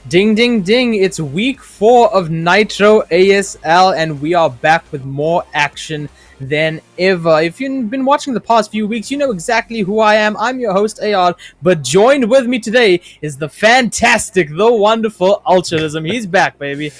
Ding, ding, ding. It's week 4 of Nitro ASL, and we are back with more action than ever. If you've been watching the past few weeks, you know exactly who I am. I'm your host, AR, but joined with me today is the fantastic, the wonderful Ultraism. He's back, baby.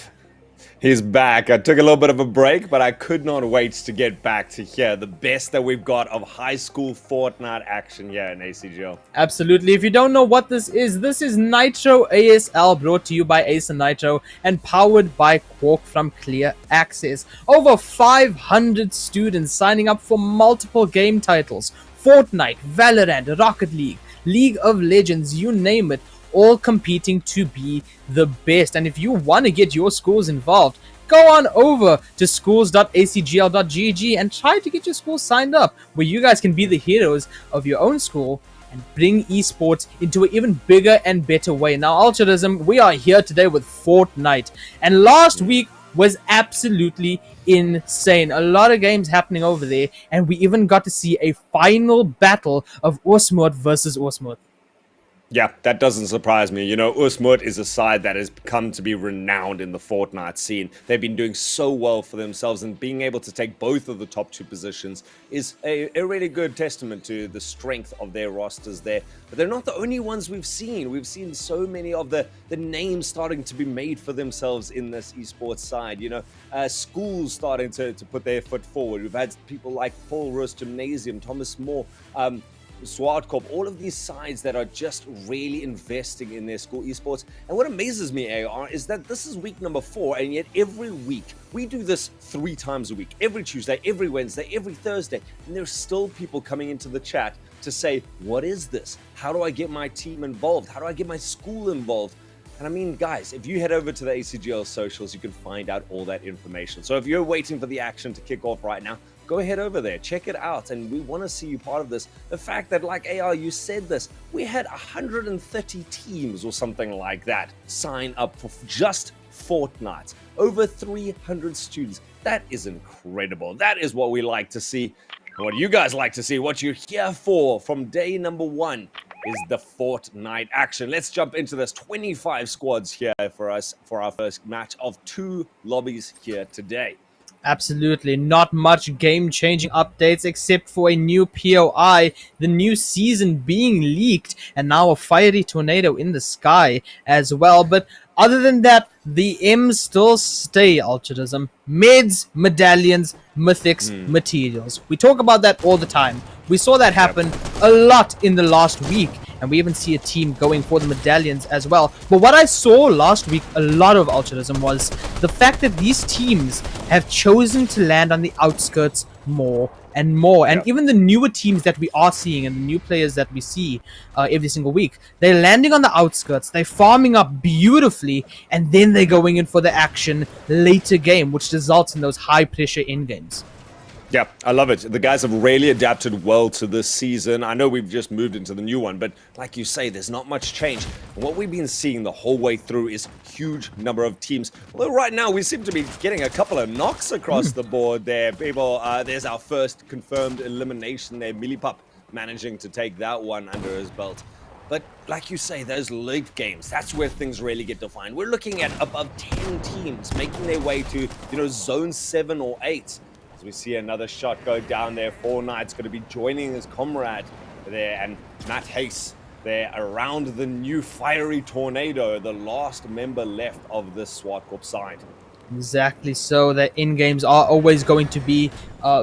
He's back. I took a little bit of a break, but I could not wait to get back to here. The best that we've got of high school Fortnite action here in ACGL. Absolutely. If you don't know what this is Nitro ASL, brought to you by Ace and Nitro and powered by Quark from Clear Access. Over 500 students signing up for multiple game titles: Fortnite, Valorant, Rocket League, League of Legends, you name it, all competing to be the best. And if you want to get your schools involved, go on over to schools.acgl.gg and try to get your school signed up, where you guys can be the heroes of your own school and bring esports into an even bigger and better way. Now, Ultraism, we are here today with Fortnite, and last week was absolutely insane. A lot of games happening over there, and we even got to see a final battle of Osmoot versus Osmoot. Yeah, that doesn't surprise me. You know, Usmut is a side that has come to be renowned in the Fortnite scene. They've been doing so well for themselves, and being able to take both of the top two positions is a really good testament to the strength of their rosters there. But they're not the only ones we've seen. We've seen so many of the names starting to be made for themselves in this esports side. You know, schools starting to put their foot forward. We've had people like Paul Roos Gymnasium, Thomas Moore, Swartcorp, all of these sides that are just really investing in their school esports. And what amazes me, AR, is that this is week number 4, and yet every week we do this 3 times a week, every Tuesday, every Wednesday, every Thursday, and there's still people coming into the chat to say, what is this? How do I get my team involved? How do I get my school involved? And I mean, guys, if you head over to the ACGL socials, you can find out all that information. So if you're waiting for the action to kick off right now, go ahead over there, check it out, and we want to see you part of this. The fact that, like AR, you said this, we had 130 teams or something like that sign up for just Fortnite. Over 300 students. That is incredible. That is what we like to see. And what you guys like to see, what you're here for from day number 1 is the Fortnite action. Let's jump into this. 25 squads here for us for our first match of 2 lobbies here today. Absolutely not much game-changing updates except for a new POI, the new season being leaked, and now a fiery tornado in the sky as well. But other than that, the M's still stay, Ultraism. Meds, medallions, mythics, materials. We talk about that all the time. We saw that happen a lot in the last week, and we even see a team going for the medallions as well. But what I saw last week, a lot of Ultraism, was the fact that these teams have chosen to land on the outskirts more and more. And even the newer teams that we are seeing and the new players that we see every single week, they're landing on the outskirts, they're farming up beautifully, and then they're going in for the action later game, which results in those high pressure end games. Yeah, I love it. The guys have really adapted well to this season. I know we've just moved into the new one, but like you say, there's not much change. And what we've been seeing the whole way through is huge number of teams. Although right now we seem to be getting a couple of knocks across the board there. People, there's our first confirmed elimination there. Millipup managing to take that one under his belt. But like you say, those late games, that's where things really get defined. We're looking at above 10 teams making their way to, you know, zone 7 or 8. As we see another shot go down there, Fortnite's going to be joining his comrade there, and Matt Hayes there around the new fiery tornado, the last member left of the SWAT Corp side. Exactly so. The in games are always going to be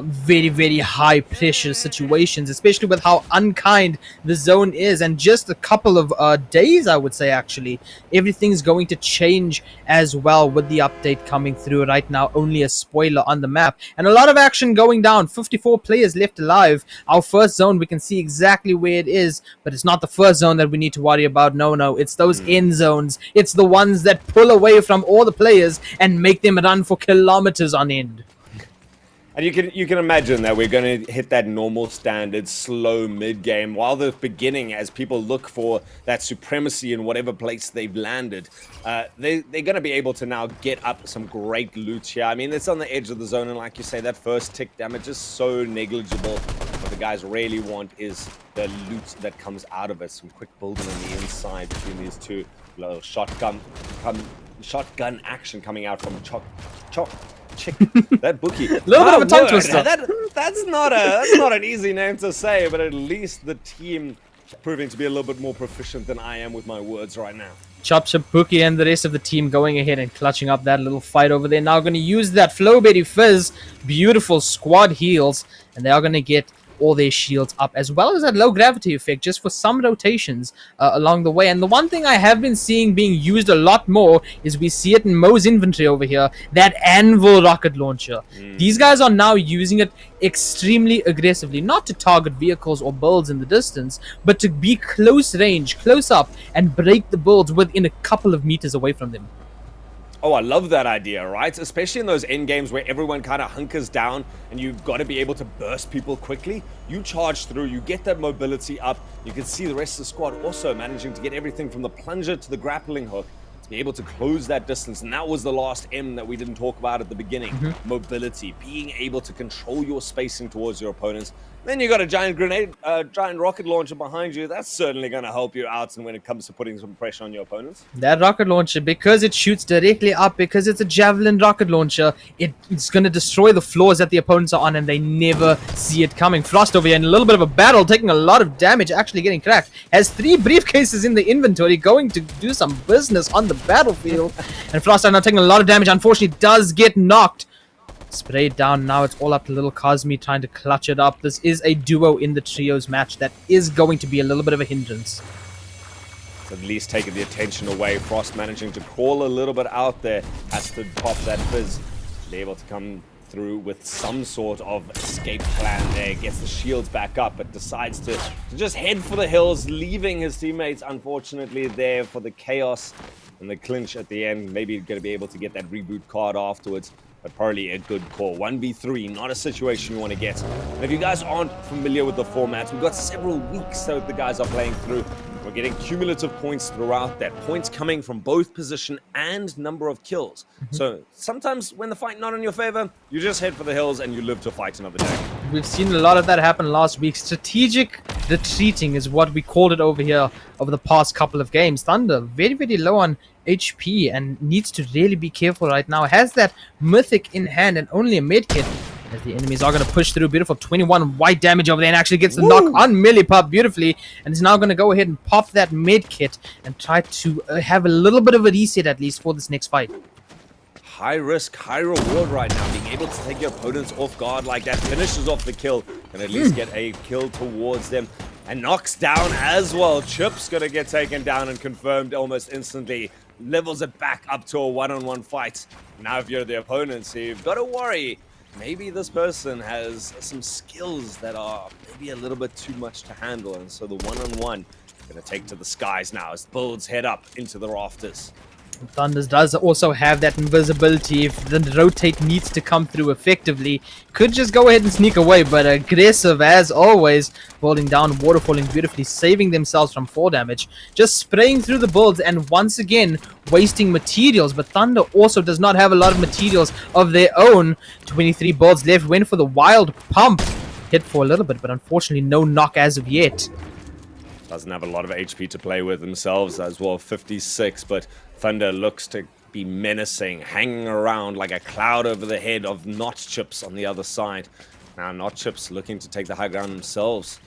very, very high pressure situations, especially with how unkind the zone is. And just a couple of days, I would say, actually, everything's going to change as well with the update coming through right now. Only a spoiler on the map, and a lot of action going down. 54 players left alive. Our first zone, we can see exactly where it is, but it's not the first zone that we need to worry about. No, it's those end zones. It's the ones that pull away from all the players and make them run for kilometers on end. And you can imagine that we're going to hit that normal standard slow mid game while the beginning, as people look for that supremacy in whatever place they've landed. They're going to be able to now get up some great loot here. I mean, it's on the edge of the zone, and like you say, that first tick damage is so negligible. But the guys really want is the loot that comes out of it. Some quick building on the inside between these two. Little shotgun action coming out from Chick. That bookie. Little bit of a tongue twister. That's not an easy name to say, but at least the team is proving to be a little bit more proficient than I am with my words right now. Chop Chop Bookie and the rest of the team going ahead and clutching up that little fight over there. Now going to use that Flowberry Fizz. Beautiful squad heals. And they are going to get all their shields up, as well as that low gravity effect, just for some rotations along the way. And the one thing I have been seeing being used a lot more is we see it in Mo's inventory over here, that Anvil rocket launcher. These guys are now using it extremely aggressively, not to target vehicles or builds in the distance, but to be close range, close up, and break the builds within a couple of meters away from them. Oh, I love that idea, right? Especially in those end games where everyone kind of hunkers down and you've got to be able to burst people quickly. You charge through, you get that mobility up. You can see the rest of the squad also managing to get everything from the plunger to the grappling hook to be able to close that distance. And that was the last M that we didn't talk about at the beginning. Mobility, being able to control your spacing towards your opponents. Then you got a giant giant rocket launcher behind you. That's certainly going to help you out and when it comes to putting some pressure on your opponents. That rocket launcher, because it shoots directly up, because it's a javelin rocket launcher, it's going to destroy the floors that the opponents are on, and they never see it coming. Frost over here in a little bit of a battle, taking a lot of damage, actually getting cracked. Has 3 briefcases in the inventory, going to do some business on the battlefield. And Frost now taking a lot of damage, unfortunately does get knocked. Sprayed down. Now it's all up to little Cosme trying to clutch it up. This is a duo in the trios match that is going to be a little bit of a hindrance. It's at least taking the attention away. Frost managing to crawl a little bit out there. Has to pop that Fizz. Be able to come through with some sort of escape plan there. Gets the shields back up, but decides to just head for the hills, leaving his teammates, unfortunately, there for the chaos and the clinch at the end. Maybe going to be able to get that reboot card afterwards. But probably a good call. 1v3, not a situation you want to get. And if you guys aren't familiar with the format, we've got several weeks that the guys are playing through. We're getting cumulative points throughout that. Points coming from both position and number of kills. So sometimes when the fight not in your favor, you just head for the hills and you live to fight another day. We've seen a lot of that happen last week. Strategic retreating is what we called it over here over the past couple of games. Thunder, very, very low on HP and needs to really be careful right now. Has that mythic in hand and only a medkit, as the enemies are going to push through. Beautiful 21 white damage over there, and actually gets the knock on Millipop beautifully, and is now going to go ahead and pop that medkit and try to have a little bit of a reset at least for this next fight. High risk, high reward right now. Being able to take your opponents off guard like that finishes off the kill, and at least get a kill towards them. And knocks down as well. Chip's going to get taken down and confirmed almost instantly. Levels it back up to a one-on-one fight. Now if you're the opponents, you've got to worry. Maybe this person has some skills that are maybe a little bit too much to handle. And so the one-on-one going to take to the skies now as builds head up into the rafters. Thunders does also have that invisibility. If the rotate needs to come through effectively, could just go ahead and sneak away, but aggressive as always, holding down, waterfalling beautifully, saving themselves from fall damage, just spraying through the builds and once again wasting materials. But Thunder also does not have a lot of materials of their own. 23 builds left, went for the wild pump, hit for a little bit, but unfortunately no knock as of yet. Doesn't have a lot of HP to play with themselves as well, 56, but Thunder looks to be menacing, hanging around like a cloud over the head of Not Chips on the other side. Now Not Chips looking to take the high ground themselves,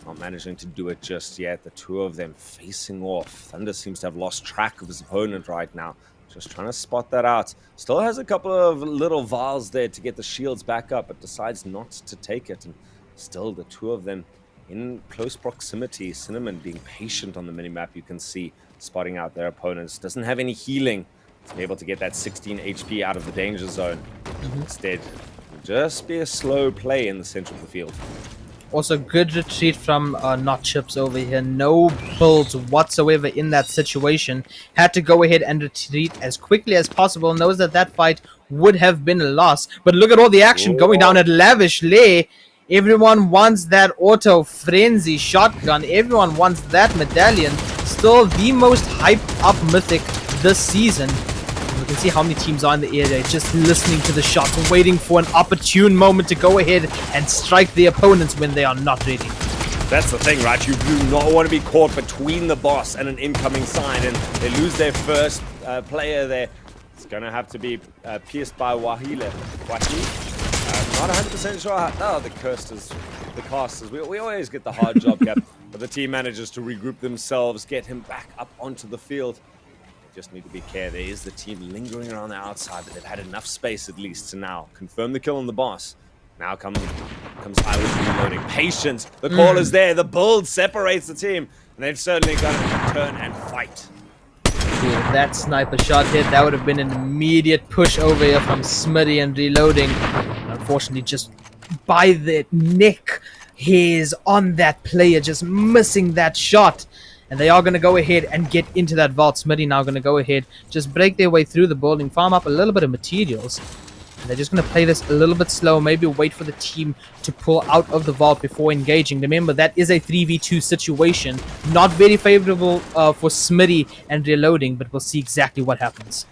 not managing to do it just yet. The two of them facing off. Thunder seems to have lost track of his opponent right now, just trying to spot that out. Still has a couple of little vials there to get the shields back up, but decides not to take it. And still the two of them in close proximity. Cinnamon being patient on the minimap, you can see, spotting out their opponents. Doesn't have any healing to be able to get that 16 HP out of the danger zone. Instead, just be a slow play in the center of the field. Also, good retreat from Not Chips over here. No builds whatsoever in that situation. Had to go ahead and retreat as quickly as possible. Knows that that fight would have been a loss. But look at all the action going down at Lavish Lay. Everyone wants that auto frenzy shotgun. Everyone wants that medallion. Still the most hyped up mythic this season. We can see how many teams are in the area, just listening to the shots, waiting for an opportune moment to go ahead and strike the opponents when they are not ready. That's the thing, right? You do not want to be caught between the boss and an incoming side, and they lose their first player there. It's going to have to be pierced by Wahile. Not 100% sure how... Oh, the casters. We always get the hard job here, but the team manages to regroup themselves, get him back up onto the field. They just need to be careful. There is the team lingering around the outside, but they've had enough space at least to now confirm the kill on the boss. Now comes Iris reloading. Patience. The call is there. The build separates the team. And they've certainly got to turn and fight. Yeah, that sniper shot hit, that would have been an immediate push over here from Smitty and reloading. Unfortunately, just by the neck hairs on that player, just missing that shot. And they are going to go ahead and get into that vault. Smitty now going to go ahead, just break their way through the building, farm up a little bit of materials. They're just going to play this a little bit slow, maybe wait for the team to pull out of the vault before engaging. Remember, that is a 3v2 situation. Not very favorable for Smitty and reloading, but we'll see exactly what happens.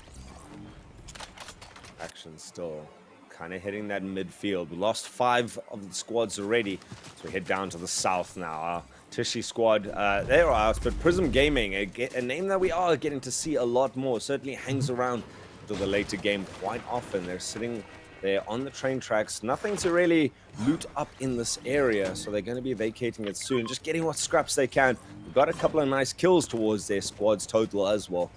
Action still kind of hitting that midfield. We lost 5 of the squads already, so we head down to the south now. Our Tushy squad, they're out, but Prism Gaming, a name that we are getting to see a lot more, certainly hangs around to the later game quite often. They're sitting there on the train tracks, nothing to really loot up in this area, so they're going to be vacating it soon, just getting what scraps they can. We've got a couple of nice kills towards their squad's total as well,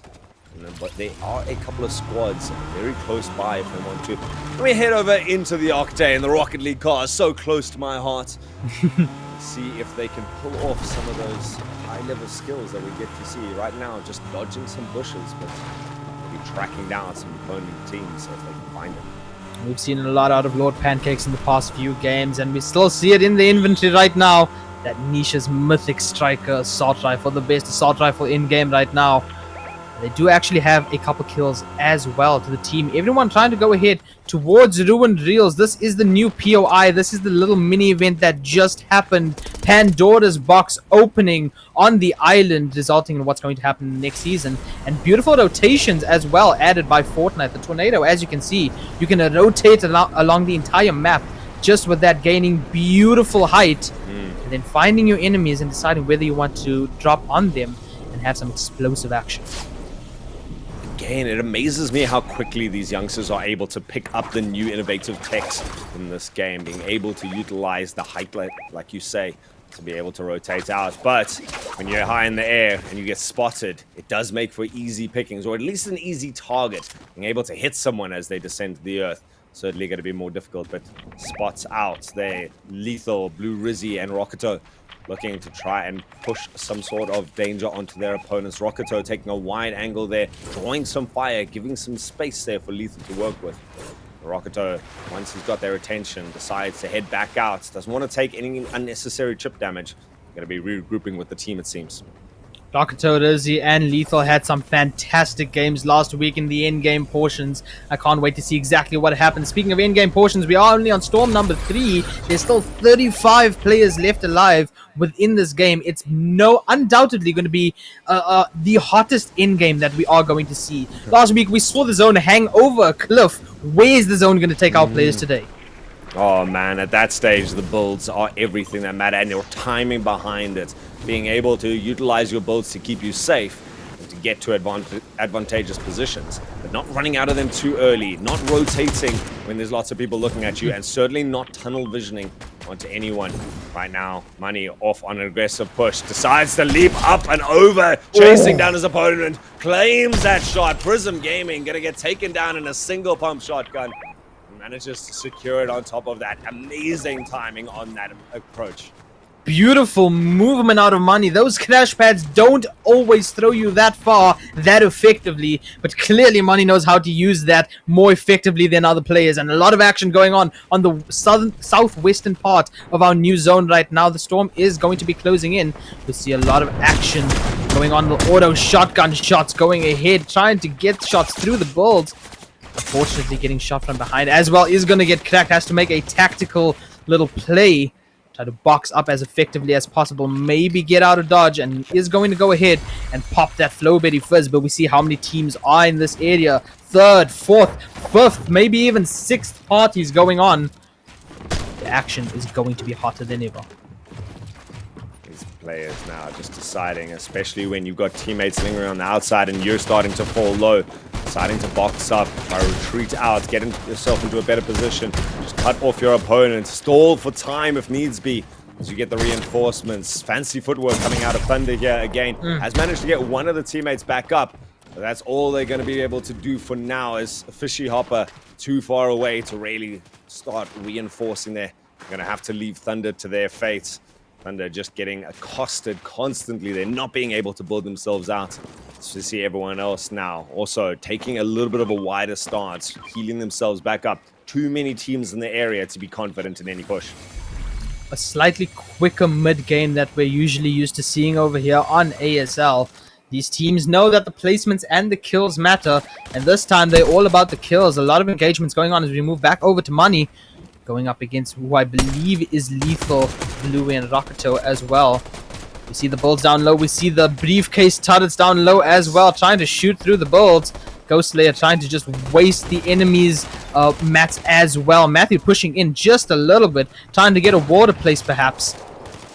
but there are a couple of squads very close by if they want to. Let me head over into the Octane. The Rocket League car is so close to my heart. See if they can pull off some of those high-level skills that we get to see right now, just dodging some bushes, but tracking down some opponent teams if they can find them. We've seen a lot out of Lord Pancakes in the past few games, and we still see it in the inventory right now. That Nisha's Mythic Striker assault rifle, the best assault rifle in game right now. They do actually have a couple kills as well to the team. Everyone trying to go ahead towards Ruined Reels. This is the new POI. This is the little mini event that just happened. Pandora's box opening on the island, resulting in what's going to happen in the next season. And beautiful rotations as well added by Fortnite. The tornado, as you can see, you can rotate along the entire map just with that, gaining beautiful height. And then finding your enemies and deciding whether you want to drop on them and have some explosive action. Again, it amazes me how quickly these youngsters are able to pick up the new innovative techs in this game, being able to utilize the height, like you say, to be able to rotate out. But when you're high in the air and you get spotted, it does make for easy pickings, or at least an easy target. Being able to hit someone as they descend to the earth, certainly going to be more difficult, but spots out there. Lethal, Blue Rizzy, and Rocketo looking to try and push some sort of danger onto their opponents. Rocketo taking a wide angle there, drawing some fire, giving some space there for Lethal to work with. Rocketo, once he's got their attention, decides to head back out. Doesn't want to take any unnecessary chip damage. Going to be regrouping with the team, it seems. Rocketo, Rizzy, and Lethal had some fantastic games last week in the end-game portions. I can't wait to see exactly what happens. Speaking of end-game portions, we are only on Storm number 3. There's still 35 players left alive within this game. It's undoubtedly going to be the hottest end-game that we are going to see. Last week, we saw the zone hang over a cliff. Where is the zone going to take our players today? Oh man, at that stage, the builds are everything that matter, and your timing behind it. Being able to utilize your builds to keep you safe and to get to advantageous positions, but not running out of them too early, not rotating when there's lots of people looking at you, and certainly not tunnel visioning onto anyone. Right now, Money off on an aggressive push, decides to leap up and over, chasing down his opponent, claims that shot. Prism Gaming gonna get taken down in a single pump shotgun. Manages to secure it on top of that. Amazing timing on that approach. Beautiful movement out of Money. Those crash pads don't always throw you that far, that effectively, but clearly Money knows how to use that more effectively than other players, and a lot of action going on the southwestern part of our new zone right now. The storm is going to be closing in. We see a lot of action going on. The auto shotgun shots going ahead, trying to get shots through the builds. Unfortunately, getting shot from behind as well is going to get cracked. Has to make a tactical little play, Try to box up as effectively as possible. Maybe get out of dodge, and is going to go ahead and pop that Flowberry Fizz. But we see how many teams are in this area. Third, fourth, fifth, maybe even sixth parties going on. The action is going to be hotter than ever. These players now just deciding, especially when you've got teammates lingering on the outside and you're starting to fall low, deciding to box up, try to retreat out, get yourself into a better position, just cut off your opponent, stall for time if needs be as you get the reinforcements. Fancy footwork coming out of Thunder here again. Has managed to get one of the teammates back up. But that's all they're going to be able to do for now, as Fishy Hopper too far away to really start reinforcing there. Going to have to leave Thunder to their fate. Thunder just getting accosted constantly. They're not being able to build themselves out. To see everyone else now also taking a little bit of a wider stance, healing themselves back up. Too many teams in the area to be confident in any push. A slightly quicker mid-game that we're usually used to seeing over here on ASL. These teams know that the placements and the kills matter, and this time they're all about the kills. A lot of engagements going on as we move back over to Money, going up against who I believe is lethal, Blue and Rocketo as well. We see the builds down low. We see the briefcase turrets down low as well, trying to shoot through the builds. Ghost Slayer trying to just waste the enemy's mats as well. Matthew pushing in just a little bit, trying to get a water place perhaps.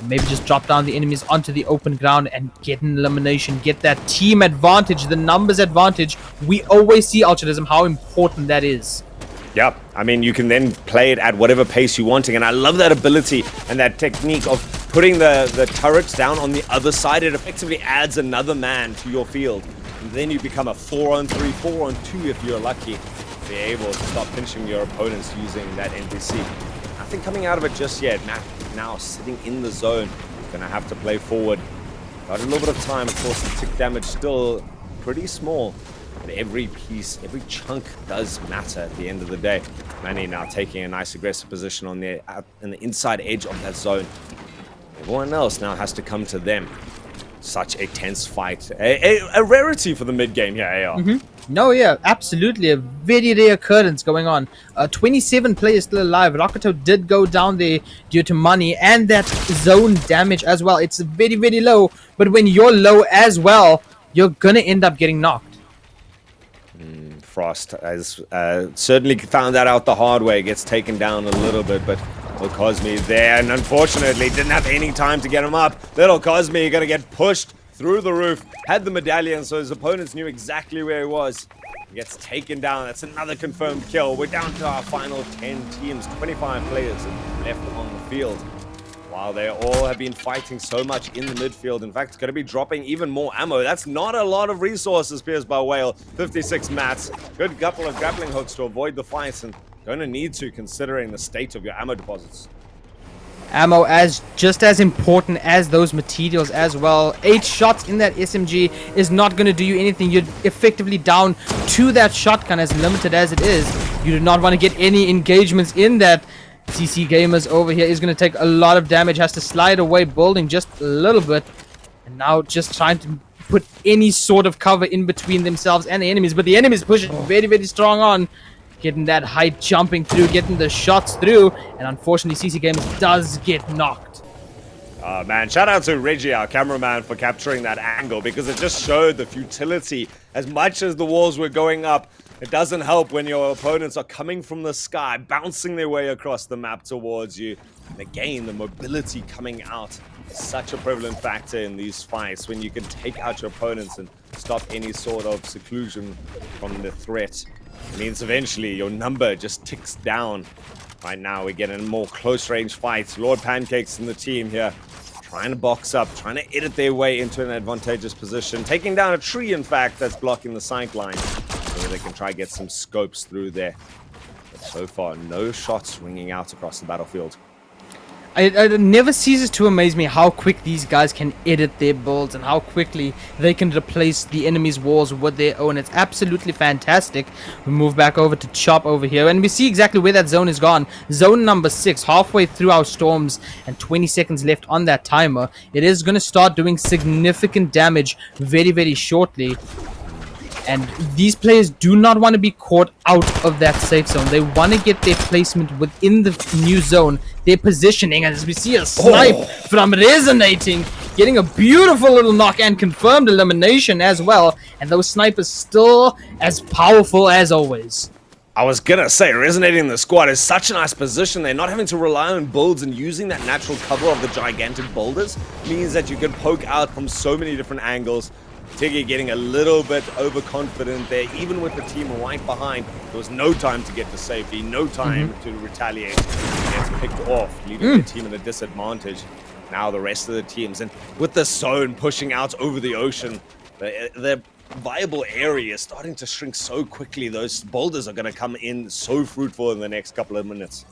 Maybe just drop down the enemies onto the open ground and get an elimination. Get that team advantage, the numbers advantage. We always see Ultradism, how important that is. Yeah, I mean, you can then play it at whatever pace you're wanting. And I love that ability and that technique of putting the turrets down on the other side. It effectively adds another man to your field. And then you become a 4-on-3, 4-on-2 if you're lucky. Be able to start finishing your opponents using that NPC. Nothing coming out of it just yet. Matt now sitting in the zone. Gonna have to play forward. Got a little bit of time. Of course, the tick damage still pretty small. But every piece, every chunk does matter at the end of the day. Manny now taking a nice aggressive position on the inside edge of that zone. Everyone else now has to come to them. Such a tense fight. A rarity for the mid-game here, AR. No, yeah, absolutely. A very rare occurrence going on. 27 players still alive. Rocketo did go down there due to Money and that zone damage as well. It's very, very low. But when you're low as well, you're going to end up getting knocked. Frost has certainly found that out the hard way. Gets taken down a little bit, but Little Cosme there, and unfortunately didn't have any time to get him up. Little Cosme gonna get pushed through the roof. Had the medallion, so his opponents knew exactly where he was. He gets taken down. That's another confirmed kill. We're down to our final 10 teams, 25 players left on the field. While they all have been fighting so much in the midfield, in fact, it's going to be dropping even more ammo. That's not a lot of resources pierced by Whale. 56 mats. Good couple of grappling hooks to avoid the fights, and going to need to, considering the state of your ammo deposits. Ammo as just as important as those materials as well. 8 shots in that SMG is not going to do you anything. You're effectively down to that shotgun, as limited as it is. You do not want to get any engagements in that. CC Gamers over here is going to take a lot of damage, has to slide away, building just a little bit, and now just trying to put any sort of cover in between themselves and the enemies. But the enemies pushing very, very strong on, getting that height, jumping through, getting the shots through, and unfortunately CC Gamers does get knocked. Man, shout out to Reggie, our cameraman, for capturing that angle, because it just showed the futility. As much as the walls were going up, it doesn't help when your opponents are coming from the sky, bouncing their way across the map towards you. And again, the mobility coming out is such a prevalent factor in these fights, when you can take out your opponents and stop any sort of seclusion from the threat. It means eventually your number just ticks down. Right now, we're getting more close-range fights. Lord Pancakes and the team here trying to box up, trying to edit their way into an advantageous position. Taking down a tree, in fact, that's blocking the sight line, so they can try to get some scopes through there. But so far, no shots ringing out across the battlefield. It never ceases to amaze me how quick these guys can edit their builds and how quickly they can replace the enemy's walls with their own. It's absolutely fantastic. We move back over to Chop over here, and we see exactly where that zone is gone. Zone number 6, halfway through our storms and 20 seconds left on that timer. It is going to start doing significant damage very, very shortly. And these players do not want to be caught out of that safe zone. They want to get their placement within the new zone, their positioning. As we see a snipe from Resonating, getting a beautiful little knock and confirmed elimination as well. And those snipers still as powerful as always. I was gonna say, Resonating in the squad is such a nice position there. Not having to rely on builds and using that natural cover of the gigantic boulders means that you can poke out from so many different angles. Tiggy getting a little bit overconfident there, even with the team right behind. There was no time to get to safety, no time to retaliate. He gets picked off, leaving the team at a disadvantage. Now the rest of the teams, and with the zone pushing out over the ocean, the viable area is starting to shrink so quickly. Those boulders are going to come in so fruitful in the next couple of minutes.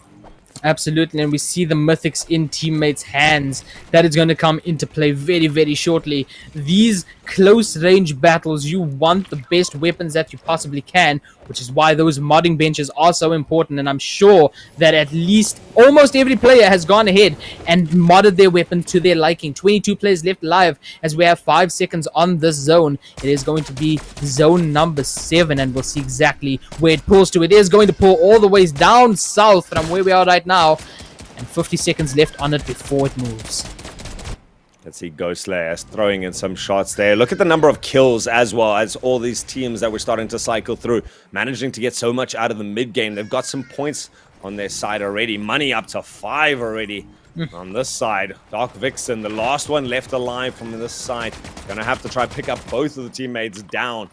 Absolutely, and we see the mythics in teammates' hands. That is going to come into play very, very shortly. These close range battles, you want the best weapons that you possibly can, which is why those modding benches are so important. And I'm sure that at least almost every player has gone ahead and modded their weapon to their liking. 22 players left live as we have 5 seconds on this zone. It is going to be zone number 7, and we'll see exactly where it pulls to. It is going to pull all the ways down south from where we are right now, and 50 seconds left on it before it moves. Let's see Ghostlayer throwing in some shots there. Look at the number of kills as well as all these teams that we're starting to cycle through, managing to get so much out of the mid game. They've got some points on their side already. Money up to 5 already on this side. Dark Vixen, the last one left alive from this side. Gonna have to try pick up both of the teammates down.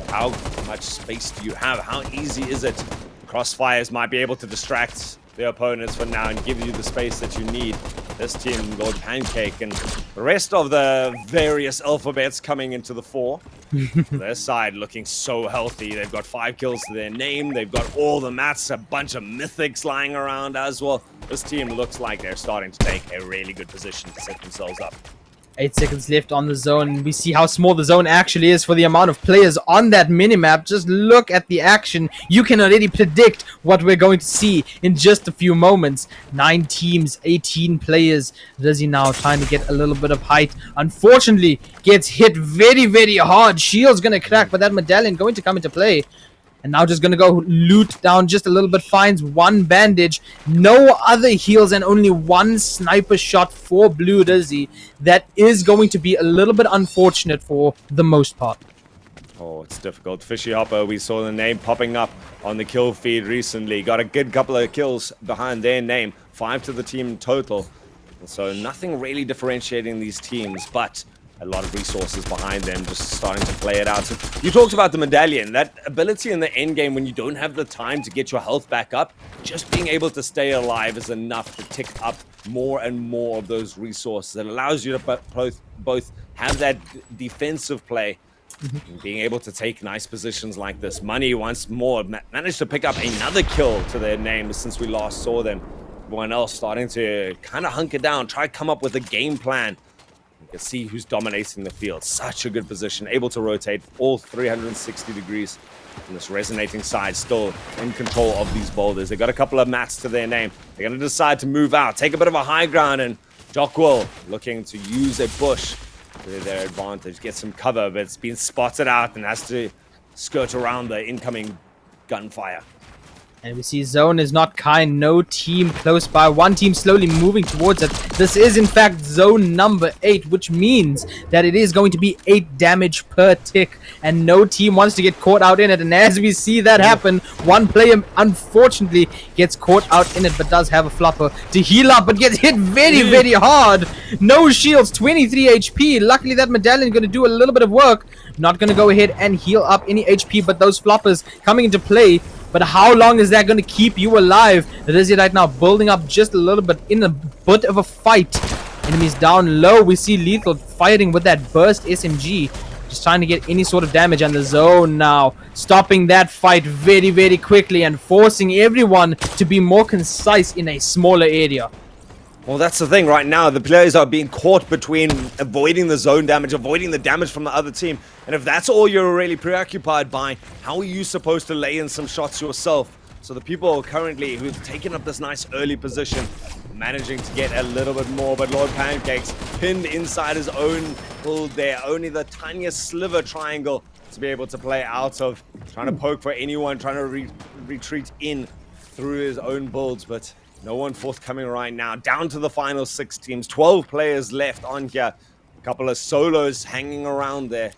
How much space do you have? How easy is it? Crossfires might be able to distract the opponents for now and give you the space that you need. This team, Lord Pancake, and the rest of the various alphabets coming into the fore. Their side looking so healthy. They've got 5 kills to their name. They've got all the mats, a bunch of mythics lying around as well. This team looks like they're starting to take a really good position to set themselves up. 8 seconds left on the zone. We see how small the zone actually is for the amount of players on that minimap. Just look at the action. You can already predict what we're going to see in just a few moments. 9 teams, 18 players. Rizzy now trying to get a little bit of height. Unfortunately, gets hit very, very hard. Shield's going to crack, but that medallion going to come into play. And now just going to go loot down just a little bit. Finds 1 bandage. No other heals and only 1 sniper shot for Blue Rizzy. That is going to be a little bit unfortunate for the most part. Oh, it's difficult. Fishy Hopper, we saw the name popping up on the kill feed recently. Got a good couple of kills behind their name. 5 to the team in total. And so nothing really differentiating these teams, but a lot of resources behind them, just starting to play it out. So you talked about the medallion, that ability in the end game when you don't have the time to get your health back up, just being able to stay alive is enough to tick up more and more of those resources. It allows you to both have that defensive play, and being able to take nice positions like this. Money once more managed to pick up another kill to their name since we last saw them. Everyone else starting to kind of hunker down, try to come up with a game plan. You can see who's dominating the field. Such a good position, able to rotate all 360 degrees. And this Resonating side still in control of these boulders. They got a couple of mats to their name. They're going to decide to move out, take a bit of a high ground, and Jockwell looking to use a bush to their advantage, get some cover, but it's been spotted out and has to skirt around the incoming gunfire. And we see zone is not kind. No team close by. 1 team slowly moving towards it. This is in fact zone number 8, which means that it is going to be 8 damage per tick. And no team wants to get caught out in it. And as we see that happen, 1 player unfortunately gets caught out in it, but does have a flopper to heal up, but gets hit very, very hard. No shields, 23 HP. Luckily that medallion is going to do a little bit of work. Not going to go ahead and heal up any HP, but those floppers coming into play. But how long is that going to keep you alive? Rizzy right now building up just a little bit in a bit of a fight. Enemies down low. We see Lethal fighting with that burst SMG. Just trying to get any sort of damage on the zone now. Stopping that fight very, very quickly and forcing everyone to be more concise in a smaller area. Well, that's the thing right now. The players are being caught between avoiding the zone damage, avoiding the damage from the other team. And if that's all you're really preoccupied by, how are you supposed to lay in some shots yourself? So the people currently who've taken up this nice early position, managing to get a little bit more, but Lord Pancakes pinned inside his own build there. Only the tiniest sliver triangle to be able to play out of, trying to poke for anyone, trying to retreat in through his own builds, but no one forthcoming right now. Down to the final 6 teams, 12 players left on here. A couple of solos hanging around there.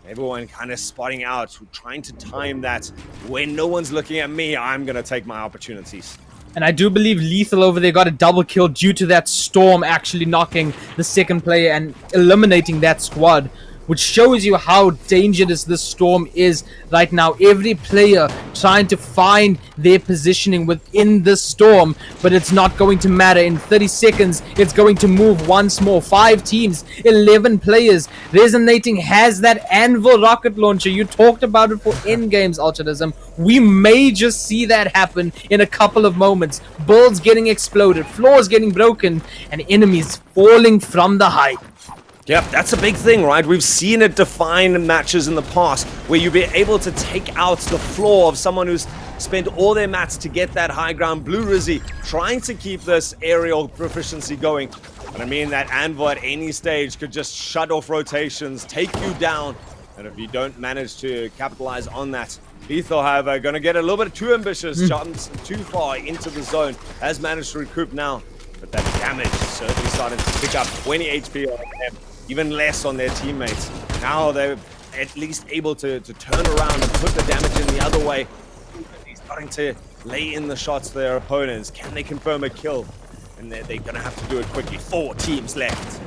Everyone kind of spotting out, trying to time that. When no one's looking at me, I'm going to take my opportunities. And I do believe Lethal over there got a double kill due to that Storm actually knocking the second player and eliminating that squad, which shows you how dangerous this Storm is right now. Every player trying to find their positioning within this Storm, but it's not going to matter. In 30 seconds, it's going to move once more. 5 teams, 11 players. Resonating has that Anvil rocket launcher. You talked about it for in-games, Ultranism. We may just see that happen in a couple of moments. Builds getting exploded, floors getting broken, and enemies falling from the height. Yep, that's a big thing, right? We've seen it define matches in the past where you'll be able to take out the floor of someone who's spent all their mats to get that high ground. Blue Rizzy trying to keep this aerial proficiency going. But I mean, that Anvil at any stage could just shut off rotations, take you down. And if you don't manage to capitalize on that, Lethal, however, going to get a little bit too ambitious, jumps too far into the zone, has managed to recoup now. But that damage certainly starting to pick up. 20 HP on them, even less on their teammates. Now they're at least able to turn around and put the damage in the other way. He's starting to lay in the shots to their opponents. Can they confirm a kill? And they're going to have to do it quickly. 4 teams left.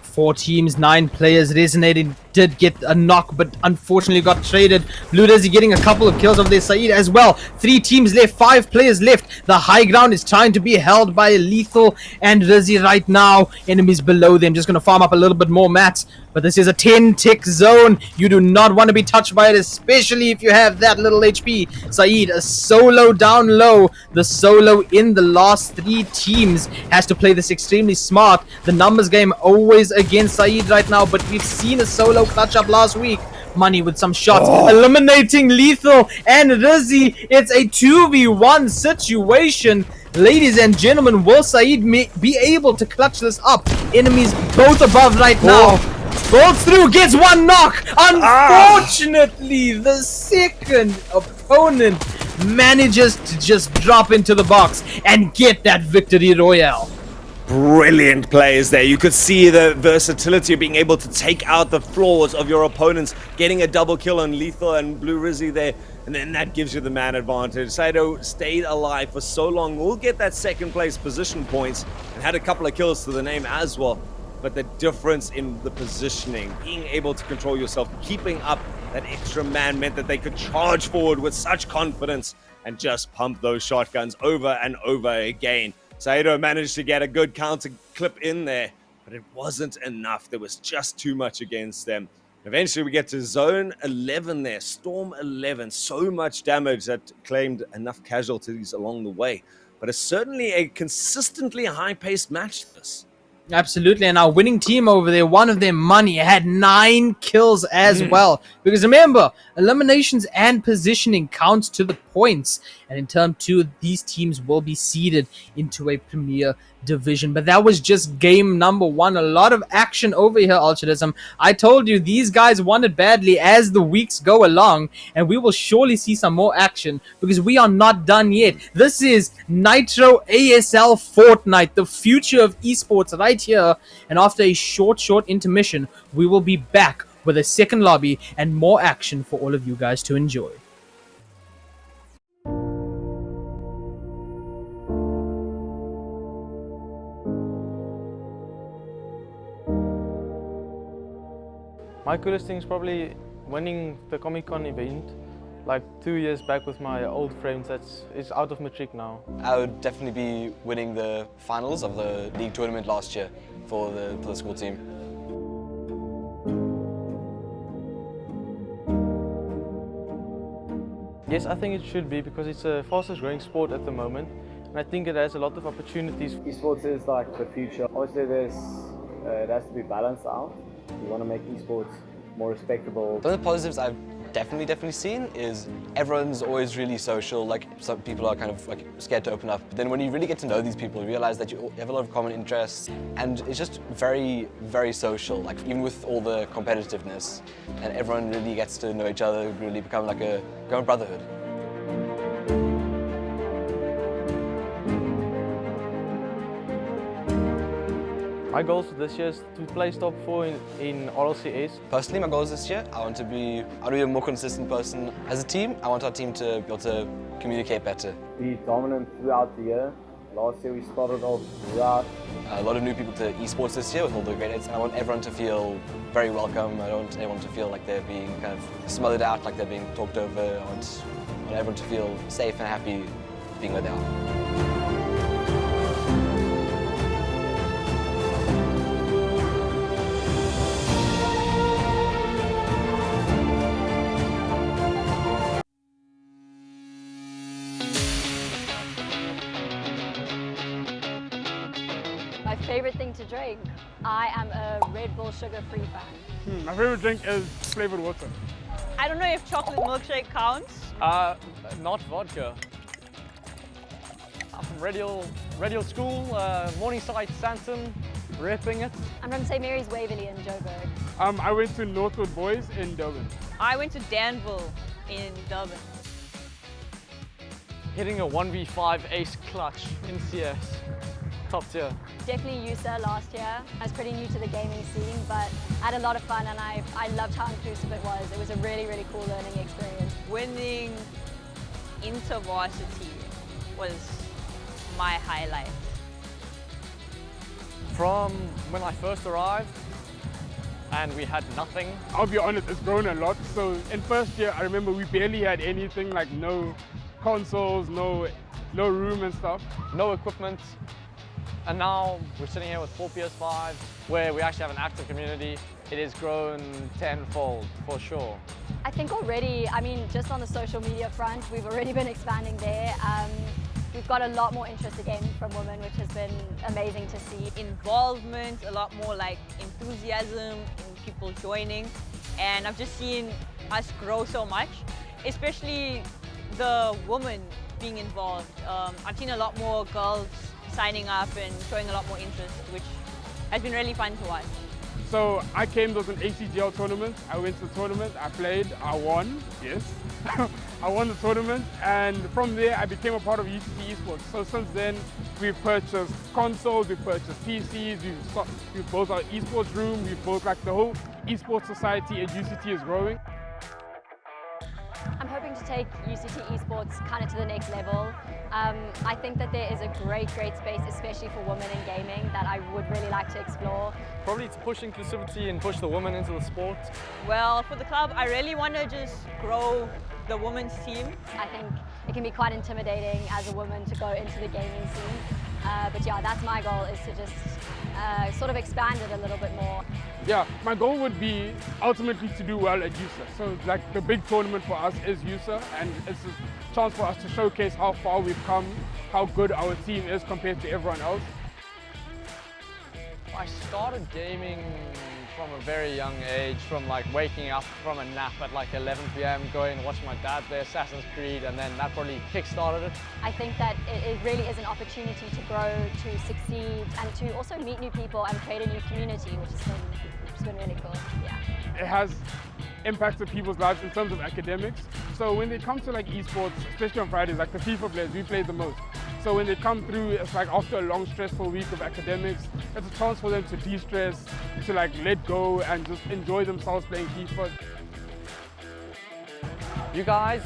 4 teams, 9 players. Resonating did get a knock, but unfortunately got traded. Blue Rizzy getting a couple of kills over there. Saeed as well. 3 teams left, 5 players left. The high ground is trying to be held by Lethal and Rizzy right now. Enemies below them just going to farm up a little bit more mats. But this is a 10-tick zone. You do not want to be touched by it, especially if you have that little HP. Saeed, a solo down low. The solo in the last 3 teams has to play this extremely smart. The numbers game always against Saeed right now, but we've seen a solo clutch up last week. Money with some shots, eliminating Lethal and Rizzy. It's a 2v1 situation. Ladies and gentlemen, will Saeed be able to clutch this up? Enemies both above right now. Bolts through, gets 1 knock. Unfortunately, the second opponent manages to just drop into the box and get that victory royale. Brilliant plays there. You could see the versatility of being able to take out the flaws of your opponents, getting a double kill on Lethal and Blue Rizzy there, and then that gives you the man advantage. Saito stayed alive for so long, will get that second place position points, and had a couple of kills to the name as well. But the difference in the positioning, being able to control yourself, keeping up that extra man meant that they could charge forward with such confidence and just pump those shotguns over and over again. Saito managed to get a good counter clip in there, but it wasn't enough. There was just too much against them. Eventually we get to zone 11 there, Storm 11. So much damage that claimed enough casualties along the way. But it's certainly a consistently high-paced match, this. Absolutely, and our winning team over there, one of them, Money, had 9 kills as well. Because remember, eliminations and positioning counts to the points. And in term 2, these teams will be seeded into a Premier Division. But that was just game number 1. A lot of action over here, Ultranism. I told you, these guys want it badly as the weeks go along. And we will surely see some more action because we are not done yet. This is Nitro ASL Fortnite, the future of esports right here. And after a short intermission, we will be back with a second lobby and more action for all of you guys to enjoy. My coolest thing is probably winning the Comic-Con event like 2 years back with my old friends. It's out of matric now. I would definitely be winning the finals of the league tournament last year for the school team. Yes, I think it should be because it's the fastest growing sport at the moment, and I think it has a lot of opportunities. Esports is like the future. Obviously, it has to be balanced out. We want to make esports more respectable. One of the positives I've definitely seen is everyone's always really social. Like some people are kind of like scared to open up, but then when you really get to know these people, you realize that you have a lot of common interests, and it's just very social. Like even with all the competitiveness, and everyone really gets to know each other, really become like a brotherhood. My goals for this year is to place top 4 in RLCS. Personally, my goals this year, I want to be a more consistent person. As a team, I want our team to be able to communicate better. Be dominant throughout the year. Last year we started off rough. A lot of new people to esports this year with all the grade 8s, and I want everyone to feel very welcome. I don't want everyone to feel like they're being kind of smothered out, like they're being talked over. I want everyone to feel safe and happy being where they are. My favorite thing to drink? I am a Red Bull sugar-free fan. My favorite drink is flavored water. I don't know if chocolate milkshake counts. Not vodka. I'm from Radial School, Morningside, Santon, repping it. I'm from St. Mary's Waverley in Joburg. I went to Northwood Boys in Durban. I went to Danville in Durban. Hitting a 1v5 ace clutch in CS. Top tier. Definitely USA last year. I was pretty new to the gaming scene, but I had a lot of fun and I loved how inclusive it was. It was a really cool learning experience. Winning InterVarsity was my highlight. From when I first arrived and we had nothing. I'll be honest, it's grown a lot. So in first year, I remember we barely had anything, like no consoles, no room and stuff. No equipment. And now we're sitting here with 4 PS5s where we actually have an active community. It has grown tenfold for sure. I think already, just on the social media front, we've already been expanding there. We've got a lot more interest in gaming from women, which has been amazing to see. Involvement, a lot more like enthusiasm in people joining. And I've just seen us grow so much, especially the women being involved. I've seen a lot more girls signing up and showing a lot more interest, which has been really fun to watch. So I came, there was an ACGL tournament. I went to the tournament, I played, I won, yes. I won the tournament, and from there I became a part of UCT Esports. So since then, we've purchased consoles, we've purchased PCs, we've built our esports room, we've built like the whole esports society at UCT is growing. I'm hoping to take UCT Esports kind of to the next level. I think that there is a great space, especially for women in gaming, that I would really like to explore. Probably to push inclusivity and push the women into the sport. Well, for the club, I really want to just grow the women's team. I think it can be quite intimidating as a woman to go into the gaming scene. But yeah, that's my goal, is to just sort of expand it a little bit more. Yeah, my goal would be ultimately to do well at USA. So like the big tournament for us is USA, and it's a chance for us to showcase how far we've come, how good our team is compared to everyone else. I started gaming from a very young age, from like waking up from a nap at like 11 p.m, going and watching my dad play Assassin's Creed, and then that probably kick-started it. I think that it really is an opportunity to grow, to succeed, and to also meet new people and create a new community, which has been really cool. Yeah. It has impacted people's lives in terms of academics. So when they come to like esports, especially on Fridays, like the FIFA players, we play the most. So when they come through, it's like after a long stressful week of academics, it's a chance for them to de-stress, to like let go and just enjoy themselves playing FIFA. You guys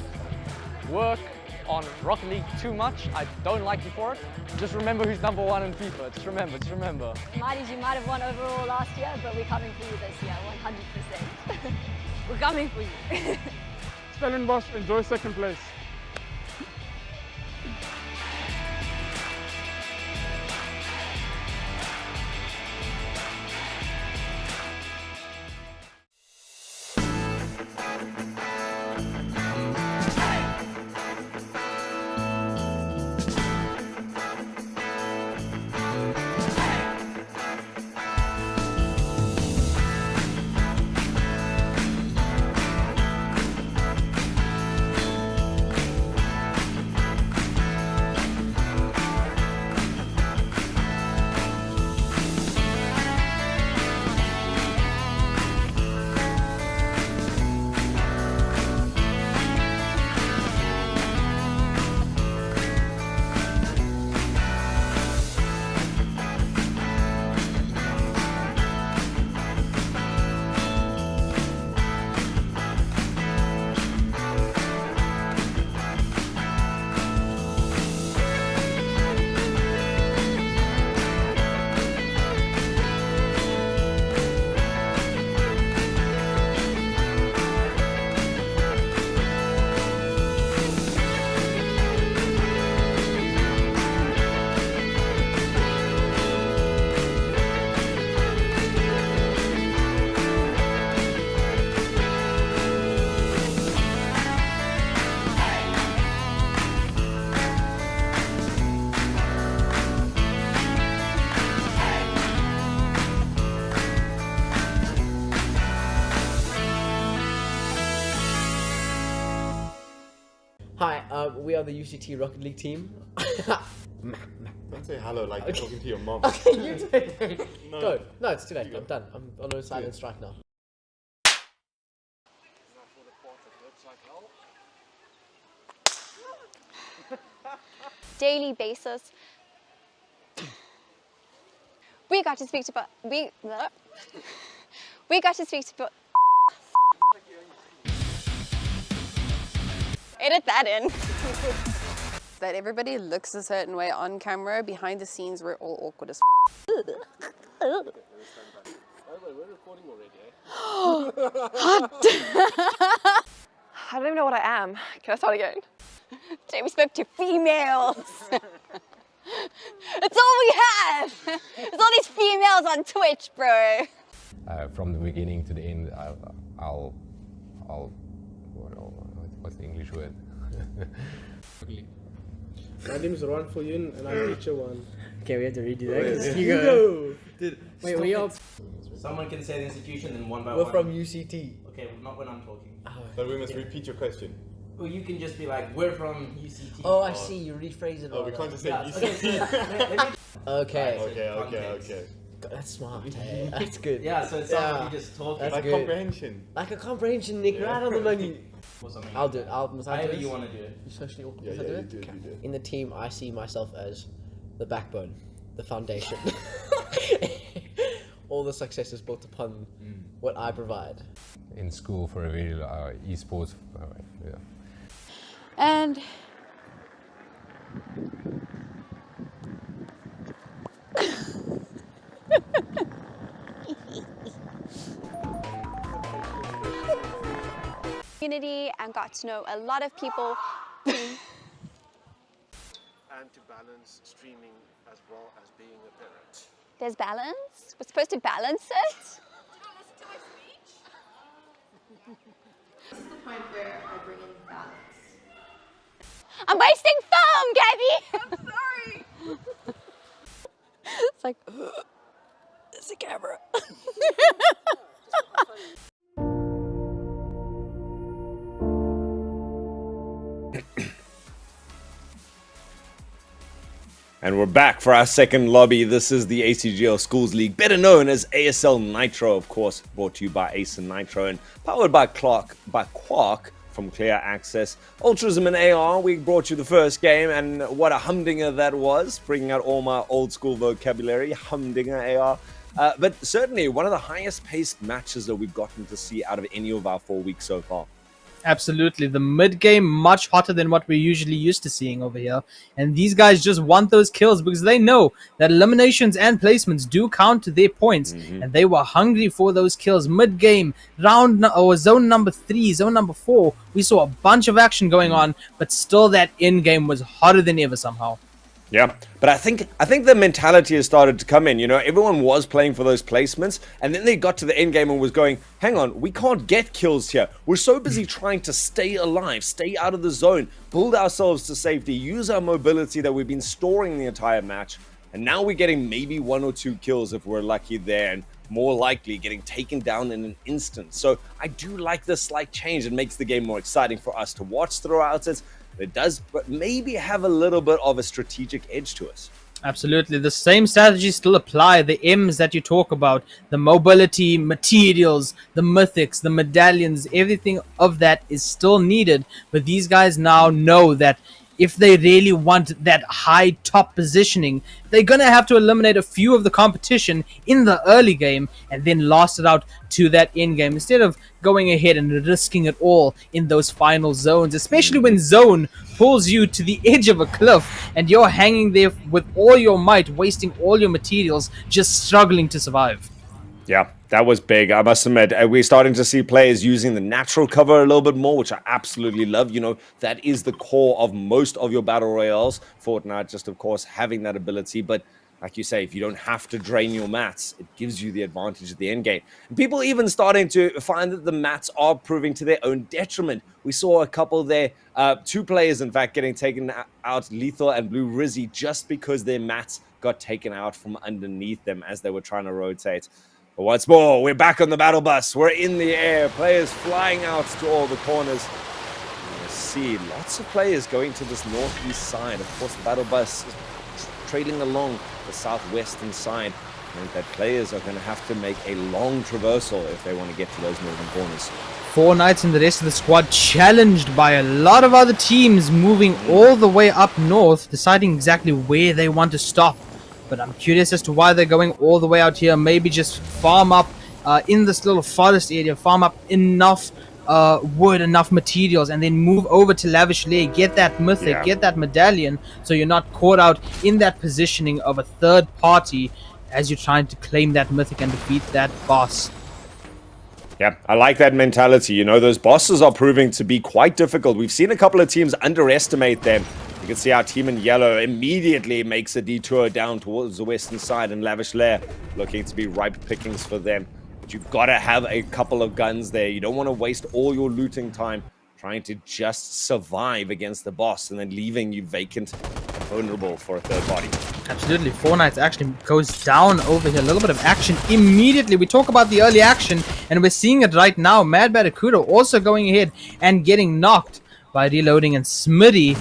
work on Rocket League too much. I don't like you for it. Just remember who's number 1 in FIFA. Just remember. Mighties, you might have won overall last year, but we're coming for you this year, 100%. We're coming for you. Stellenbosch, enjoy second place. We are the UCT Rocket League team. Don't say hello like you're talking to your mom. Okay, you take it. No. Go. No, it's too late. I'm done. I'm on a silent strike now. Daily basis. We got to speak to we got to speak to edit that in. That everybody looks a certain way on camera. Behind the scenes, we're all awkward as I don't even know what I am. Can I start again? Today we spoke to females. It's all we have. There's all these females on Twitch, bro. From the beginning to the end, what's the English word? My name is Ron Foyun and I'm teacher one. Okay, we have to redo that. 'Cause You go. Dude, wait, we are. Someone can say the institution and one by We're one. from UCT. Okay, not when I'm talking. But we must repeat your question. Well, you can just be like, we're from UCT. Oh, I see. You rephrase it. Oh, we can't just say Yeah, UCT. Okay. Okay. God, that's smart. Hey, that's good. Yeah, so it's not like you just talking. That's Like good. comprehension. Like a comprehension, Nick. Right on the money. Or something. I'll do it. Must I do However it? you want to do it. You socially awkward. Yeah, Must I yeah, do you it? do it, you do it. In the team, I see myself as the backbone, the foundation. All the success is built upon what I provide. In school for a very esports. Yeah. And Community and got to know a lot of people. And to balance streaming as well as being a parent. There's balance. We're supposed to balance it. This is the point where I bring in balance. I'm wasting foam, Gabby. I'm sorry. It's like, there's a camera. And we're back for our second lobby. This is the ACGL Schools League, better known as ASL Nitro, of course, brought to you by Ace and Nitro and powered by Quark from Clear Access. Ultrism and AR, we brought you the first game, and what a humdinger that was, bringing out all my old school vocabulary, humdinger AR. But certainly one of the highest paced matches that we've gotten to see out of any of our 4 weeks so far. Absolutely. The mid game much hotter than what we're usually used to seeing over here. And these guys just want those kills because they know that eliminations and placements do count to their points. And they were hungry for those kills. Mid game, zone number 3, zone number 4, we saw a bunch of action going on, but still that in game was hotter than ever somehow. Yeah, but I think the mentality has started to come in. You know, everyone was playing for those placements, and then they got to the end game and was going, hang on, we can't get kills here. We're so busy trying to stay alive, stay out of the zone, build ourselves to safety, use our mobility that we've been storing the entire match, and now we're getting maybe 1 or 2 kills if we're lucky there, and more likely getting taken down in an instant. So I do like this slight change. It makes the game more exciting for us to watch throughout it. It does, but maybe have a little bit of a strategic edge to us. Absolutely. The same strategies still apply. The M's that you talk about, the mobility, materials, the mythics, the medallions, everything of that is still needed. But these guys now know that if they really want that high top positioning, they're going to have to eliminate a few of the competition in the early game and then last it out to that end game instead of going ahead and risking it all in those final zones, especially when zone pulls you to the edge of a cliff and you're hanging there with all your might, wasting all your materials, just struggling to survive. Yeah, that was big. I must admit, we're starting to see players using the natural cover a little bit more, which I absolutely love. You know, that is the core of most of your battle royales. Fortnite just, of course, having that ability. But like you say, if you don't have to drain your mats, it gives you the advantage at the end game. And people even starting to find that the mats are proving to their own detriment. We saw a couple there, 2 players, in fact, getting taken out, Lethal and Blue Rizzy, just because their mats got taken out from underneath them as they were trying to rotate. But once more, we're back on the battle bus. We're in the air. Players flying out to all the corners. see lots of players going to this northeast side. Of course, the battle bus is trailing along the southwestern side. And that players are going to have to make a long traversal if they want to get to those northern corners. Fortnite and the rest of the squad challenged by a lot of other teams moving all the way up north, deciding exactly where they want to stop. But I'm curious as to why they're going all the way out here. Maybe just farm up in this little forest area, farm up enough wood, enough materials, and then move over to Lavish Lair, get that mythic, get that medallion, so you're not caught out in that positioning of a third party as you're trying to claim that mythic and defeat that boss. Yeah, I like that mentality. You know, those bosses are proving to be quite difficult. We've seen a couple of teams underestimate them. You can see our team in yellow immediately makes a detour down towards the western side, and Lavish Lair looking to be ripe pickings for them. But you've got to have a couple of guns there. You don't want to waste all your looting time trying to just survive against the boss and then leaving you vacant and vulnerable for a third party. Absolutely. Fortnite actually goes down over here. A little bit of action immediately. We talk about the early action, and we're seeing it right now. Mad Barracuda also going ahead and getting knocked by reloading, and Smitty.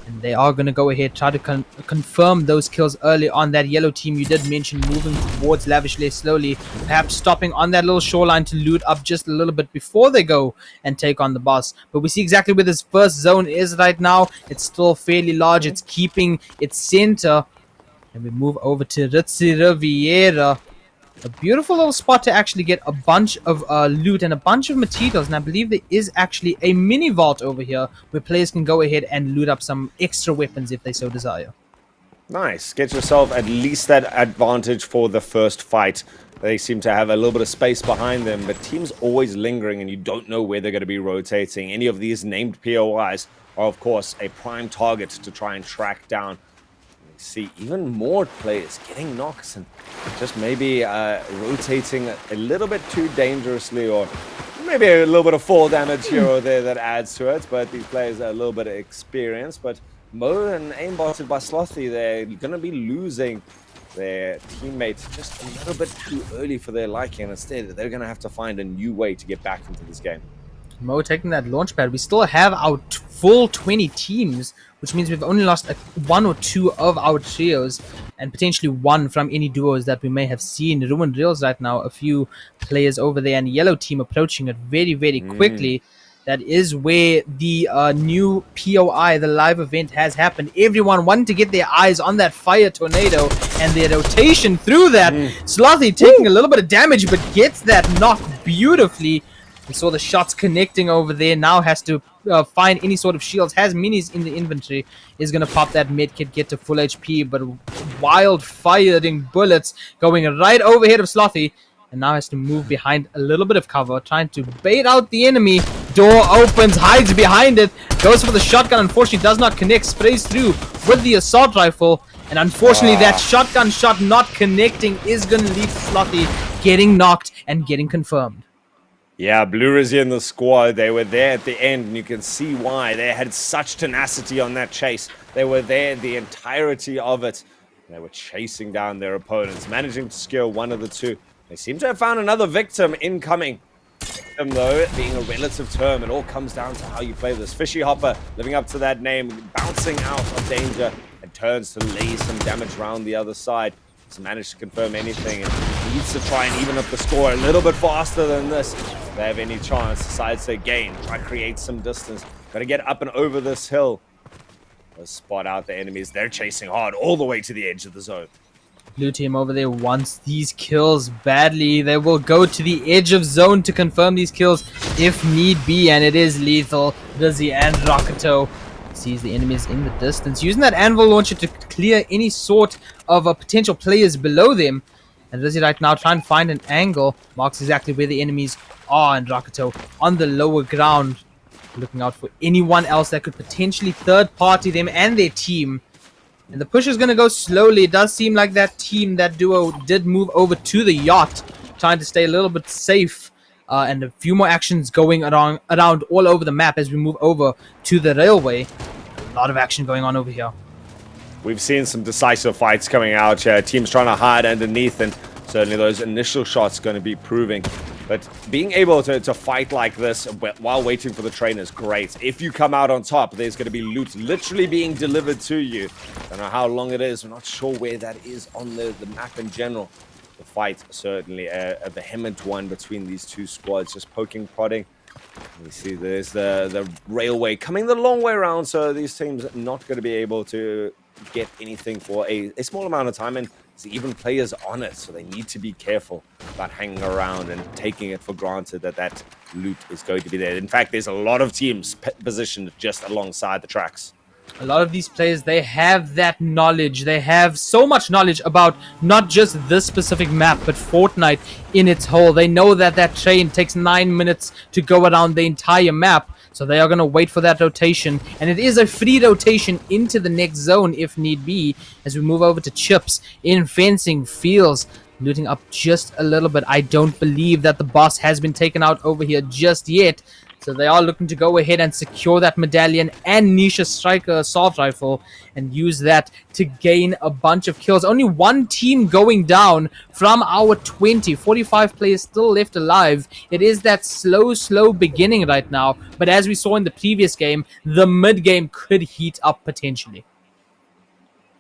And they are going to go ahead, try to confirm those kills early on. That yellow team you did mention moving towards Lavish Lair slowly, perhaps stopping on that little shoreline to loot up just a little bit before they go and take on the boss. But we see exactly where this first zone is right now. It's still fairly large. It's keeping its center. And we move over to Ritzy Riviera. A beautiful little spot to actually get a bunch of loot and a bunch of materials. And I believe there is actually a mini vault over here where players can go ahead and loot up some extra weapons if they so desire. Nice. Get yourself at least that advantage for the first fight. They seem to have a little bit of space behind them, but teams always lingering and you don't know where they're going to be rotating. Any of these named POIs are, of course, a prime target to try and track down. See even more players getting knocks and just maybe rotating a little bit too dangerously, or maybe a little bit of fall damage here or there that adds to it. But these players are a little bit of experience. But Mo and aimbotted by Slothy, they're going to be losing their teammate just a little bit too early for their liking. Instead, they're going to have to find a new way to get back into this game. Mo taking that launch pad. We still have our full 20 teams, which means we've only lost one or two of our trios and potentially one from any duos that we may have seen. Ruined Reels right now, a few players over there, and yellow team approaching it very, very quickly. That is where the new POI, the live event, has happened. Everyone wanting to get their eyes on that fire tornado and their rotation through that. Slothy taking a little bit of damage, but gets that knock beautifully. We saw the shots connecting over there. Now has to find any sort of shields. Has minis in the inventory. Is going to pop that medkit, get to full HP. But wild firing bullets going right overhead of Slothy. And now has to move behind a little bit of cover. Trying to bait out the enemy. Door opens, hides behind it. Goes for the shotgun. Unfortunately does not connect. Sprays through with the assault rifle. And unfortunately that shotgun shot not connecting is going to leave Slothy getting knocked and getting confirmed. Yeah, Blue Rizzy and the squad, they were there at the end, and you can see why. They had such tenacity on that chase. They were there the entirety of it. They were chasing down their opponents, managing to secure one of the two. They seem to have found another victim incoming. Victim, though, being a relative term, it all comes down to how you play this. Fishy Hopper, living up to that name, bouncing out of danger, and turns to lay some damage around the other side. Managed to confirm anything and needs to try and even up the score a little bit faster than this. If they have any chance, decides to gain, try to create some distance. Got to get up and over this hill. Let's spot out the enemies. They're chasing hard all the way to the edge of the zone. Blue team over there wants these kills badly. They will go to the edge of zone to confirm these kills if need be, and it is lethal. Rizzy and Rocketo sees the enemies in the distance, using that anvil launcher to clear any sort of potential players below them. And Rizzy right now trying to find an angle, marks exactly where the enemies are, and Rocketo on the lower ground, looking out for anyone else that could potentially third party them and their team. And the push is going to go slowly. It does seem like that team, that duo, did move over to the yacht, trying to stay a little bit safe. And a few more actions going around all over the map as we move over to the railway. A lot of action going on over here. We've seen some decisive fights coming out here. Teams trying to hide underneath, and certainly those initial shots going to be proving But being able to fight like this while waiting for the train is great. If you come out on top, there's going to be loot literally being delivered to you. Don't know how long it is. We're not sure where that is on the map in general. The fight, certainly a vehement one between these two squads, just poking, prodding. You see there's the railway coming the long way around, so these teams are not going to be able to get anything for a small amount of time, and there's even players on it, so they need to be careful about hanging around and taking it for granted that loot is going to be there. In fact, there's a lot of teams positioned just alongside the tracks. A lot of these players, they have that knowledge. They have so much knowledge about not just this specific map, but Fortnite in its whole. They know that that train takes 9 minutes to go around the entire map. So they are going to wait for that rotation. And it is a free rotation into the next zone if need be. As we move over to Chips in fencing fields. Looting up just a little bit. I don't believe that the boss has been taken out over here just yet. So they are looking to go ahead and secure that medallion and Nisha Striker assault rifle and use that to gain a bunch of kills. Only one team going down from our 45 players still left alive. It is that slow beginning right now. But as we saw in the previous game, the mid game could heat up potentially.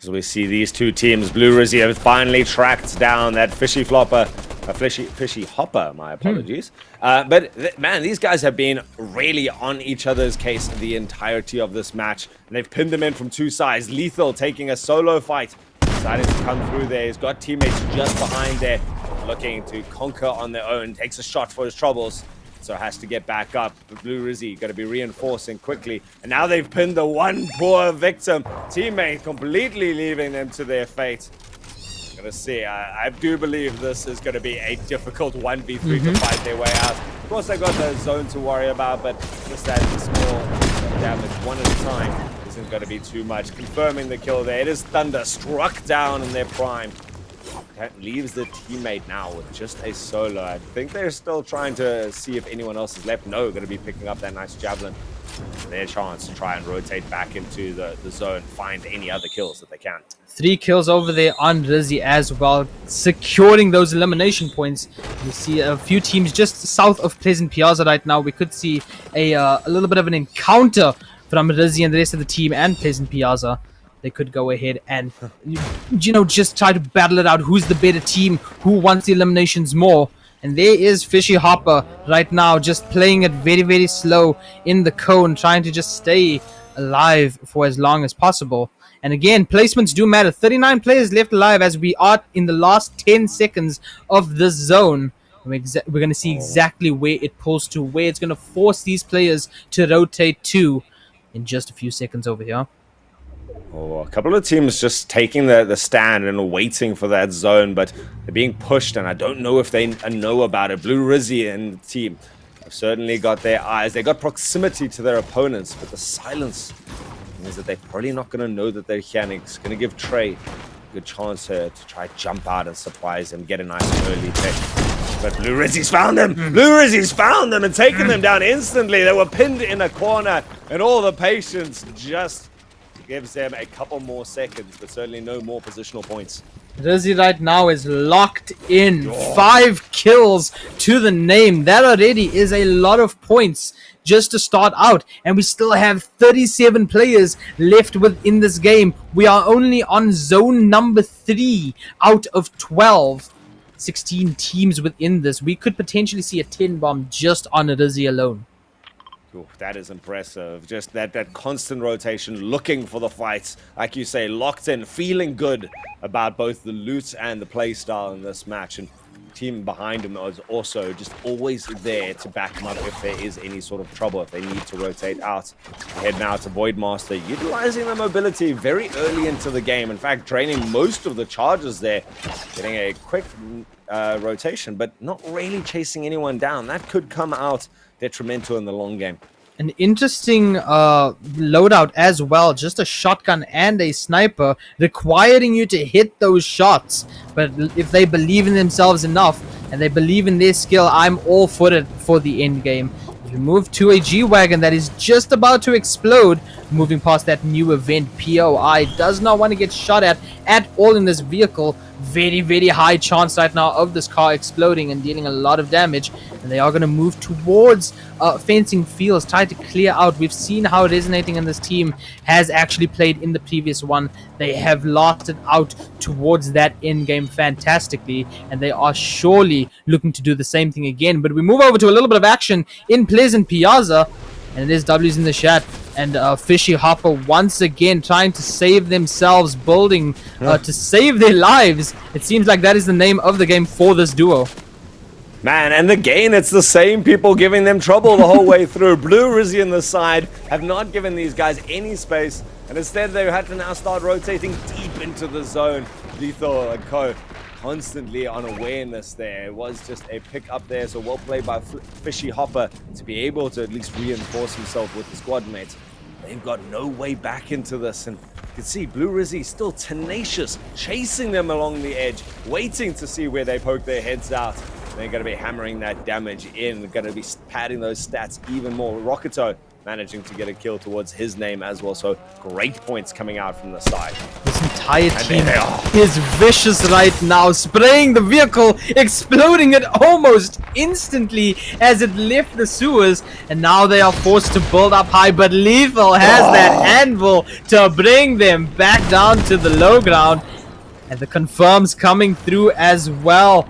As we see these two teams, Blue Rizzy have finally tracked down that fishy hopper, my apologies. But man, these guys have been really on each other's case the entirety of this match. And they've pinned them in from two sides. Lethal taking a solo fight, decided to come through there. He's got teammates just behind there, looking to conquer on their own. Takes a shot for his troubles, so has to get back up. Blue Rizzy got to be reinforcing quickly. And now they've pinned the one poor victim. Teammate completely leaving them to their fate. Gonna see. I do believe this is going to be a difficult 1v3 to fight their way out. Of course, they got the zone to worry about, but just that small damage one at a time isn't going to be too much. Confirming the kill there. It is Thunder struck down in their prime. That leaves the teammate now with just a solo. I think they're still trying to see if anyone else is left. No, going to be picking up that nice javelin. Their chance to try and rotate back into the zone, find any other kills that they can. 3 kills over there on Rizzy as well, securing those elimination points. We see a few teams just south of Pleasant Piazza right now. We could see a little bit of an encounter from Rizzy and the rest of the team and Pleasant Piazza. They could go ahead and, just try to battle it out. Who's the better team? Who wants the eliminations more? And there is Fishy Hopper right now, just playing it very slow in the cone, trying to just stay alive for as long as possible. And again, placements do matter. 39 players left alive as we are in the last 10 seconds of this zone. We're going to see exactly where it pulls to, where it's going to force these players to rotate to in just a few seconds over here. Oh, a couple of teams just taking the stand and waiting for that zone, but they're being pushed, and I don't know if they know about it. Blue Rizzy and the team have certainly got their eyes. They got proximity to their opponents, but the silence means that they're probably not going to know that they're here, and it's going to give Trey a good chance to try to jump out and surprise him, get a nice early pick. But Blue Rizzy's found them! Blue Rizzy's found them and taken them down instantly. They were pinned in a corner, and all the patience just gives them a couple more seconds, but certainly no more positional points. Rizzy right now is locked in. 5 kills to the name. That already is a lot of points just to start out. And we still have 37 players left within this game. We are only on zone number 3 out of 12. 16 teams within this. We could potentially see a 10 bomb just on Rizzy alone. Ooh, that is impressive. Just that constant rotation, looking for the fights. Like you say, locked in, feeling good about both the loot and the play style in this match. And the team behind him is also just always there to back him up if there is any sort of trouble, if they need to rotate out. Head now to Voidmaster, utilizing the mobility very early into the game. In fact, draining most of the charges there, getting a quick rotation, but not really chasing anyone down. That could come out detrimental in the long game. An interesting loadout as well. Just a shotgun and a sniper, requiring you to hit those shots. But if they believe in themselves enough and they believe in their skill, I'm all for it for the end game. We move to a G-Wagon that is just about to explode. Moving past that new event, POI does not want to get shot at all in this vehicle. very, very high chance right now of this car exploding and dealing a lot of damage. And they are going to move towards fencing fields, try to clear out. We've seen how Resonating in this team has actually played in the previous one. They have lasted out towards that end game fantastically, and they are surely looking to do the same thing again. But we move over to a little bit of action in Pleasant Piazza, and it is W's in the chat. And Fishy Hopper once again trying to save themselves, building to save their lives. It seems like that is the name of the game for this duo. Man, and again, it's the same people giving them trouble the whole way through. Blue, Rizzy on the side have not given these guys any space, and instead they've had to now start rotating deep into the zone. Lethal and Co. constantly on awareness there. It was just a pick up there, so well played by Fishy Hopper to be able to at least reinforce himself with the squad mates. They've got no way back into this, and you can see Blue Rizzy still tenacious, chasing them along the edge, waiting to see where they poke their heads out. They're going to be hammering that damage in. They're going to be padding those stats even more. Rockito managing to get a kill towards his name as well, so great points coming out from the side. This entire team is vicious right now, spraying the vehicle, exploding it almost instantly as it left the sewers, and now they are forced to build up high, but Lethal has that anvil to bring them back down to the low ground, and the confirms coming through as well.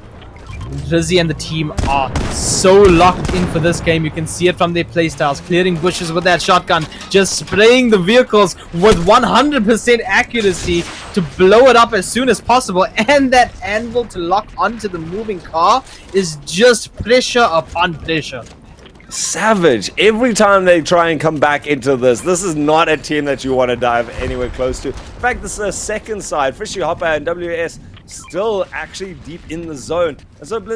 Rizzy and the team are so locked in for this game. You can see it from their playstyles, clearing bushes with that shotgun, just spraying the vehicles with 100% accuracy to blow it up as soon as possible, and that anvil to lock onto the moving car is just pressure upon pressure. Savage. Every time they try and come back into this is not a team that you want to dive anywhere close to. In fact, this is a second side. Fishy Hopper and WS still actually deep in the zone. And so Blue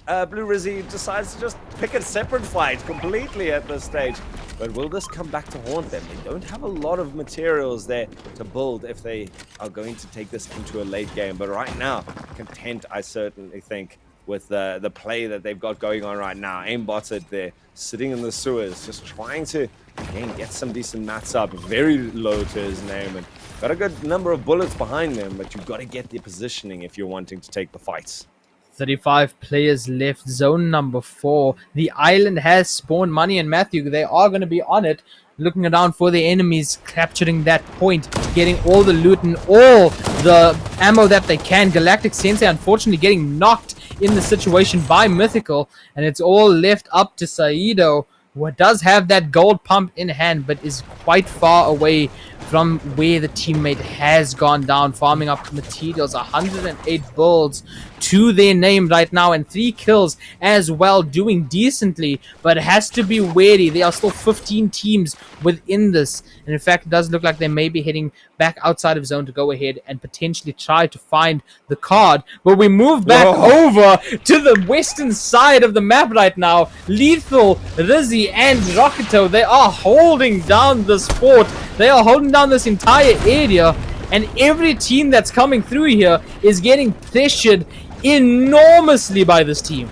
Rizzy decides to just pick a separate fight completely at this stage. But will this come back to haunt them? They don't have a lot of materials there to build if they are going to take this into a late game. But right now, content, I certainly think, with the play that they've got going on right now. Aimbotted there, sitting in the sewers, just trying to, again, get some decent mats up. Very low to his name, and got a good number of bullets behind them, but you've got to get the positioning if you're wanting to take the fights. 35 players left, zone number 4. The island has spawned Money and Matthew. They are going to be on it, looking around for the enemies, capturing that point, getting all the loot and all the ammo that they can. Galactic Sensei unfortunately getting knocked in the situation by Mythical, and it's all left up to Saido, who does have that gold pump in hand, but is quite far away from where the teammate has gone down, farming up materials. 108 builds to their name right now, and 3 kills as well, doing decently, but has to be wary. There are still 15 teams within this, and in fact it does look like they may be heading back outside of zone to go ahead and potentially try to find the card. But we move back over to the western side of the map right now. Lethal, Rizzy, and Rockito, they are holding down this fort. They are holding down this entire area, and every team that's coming through here is getting pressured enormously by this team.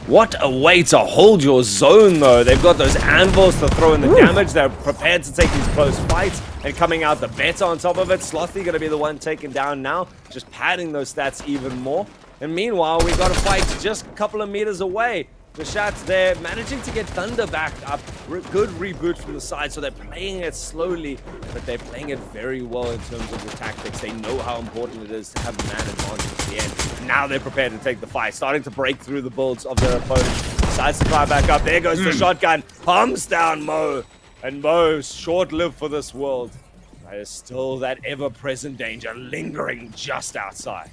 What a way to hold your zone, though. They've got those anvils to throw in the damage. They're prepared to take these close fights, and coming out the better on top of it. Slothy going to be the one taken down now, just padding those stats even more. And meanwhile, we've got a fight just a couple of meters away. The shots there, managing to get Thunder back up. Good reboot from the side, so they're playing it slowly, but they're playing it very well in terms of the tactics. They know how important it is to have the man advantage at the end. And now they're prepared to take the fight, starting to break through the builds of their opponents. Decides to climb back up. There goes the shotgun. Pumps down Mo. And Mo's short-lived for this world. There's still that ever-present danger lingering just outside.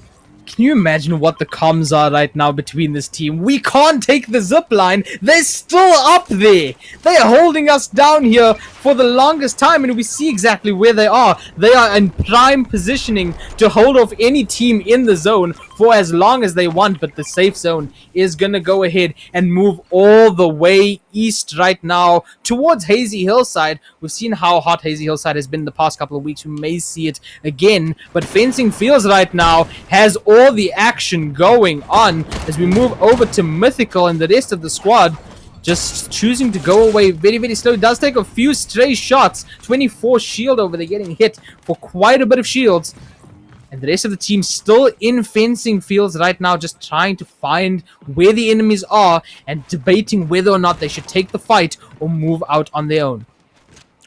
Can you imagine what the comms are right now between this team? We can't take the zip line. They're still up there. They are holding us down here for the longest time, and we see exactly where they are. They are in prime positioning to hold off any team in the zone for as long as they want, but the safe zone is going to go ahead and move all the way east right now towards Hazy Hillside. We've seen how hot Hazy Hillside has been the past couple of weeks. We may see it again, but Fencing Fields right now has all the action going on as we move over to Mythical and the rest of the squad just choosing to go away very, very slow. It does take a few stray shots. 24 shield over there, getting hit for quite a bit of shields. And the rest of the team still in fencing fields right now, just trying to find where the enemies are and debating whether or not they should take the fight or move out on their own.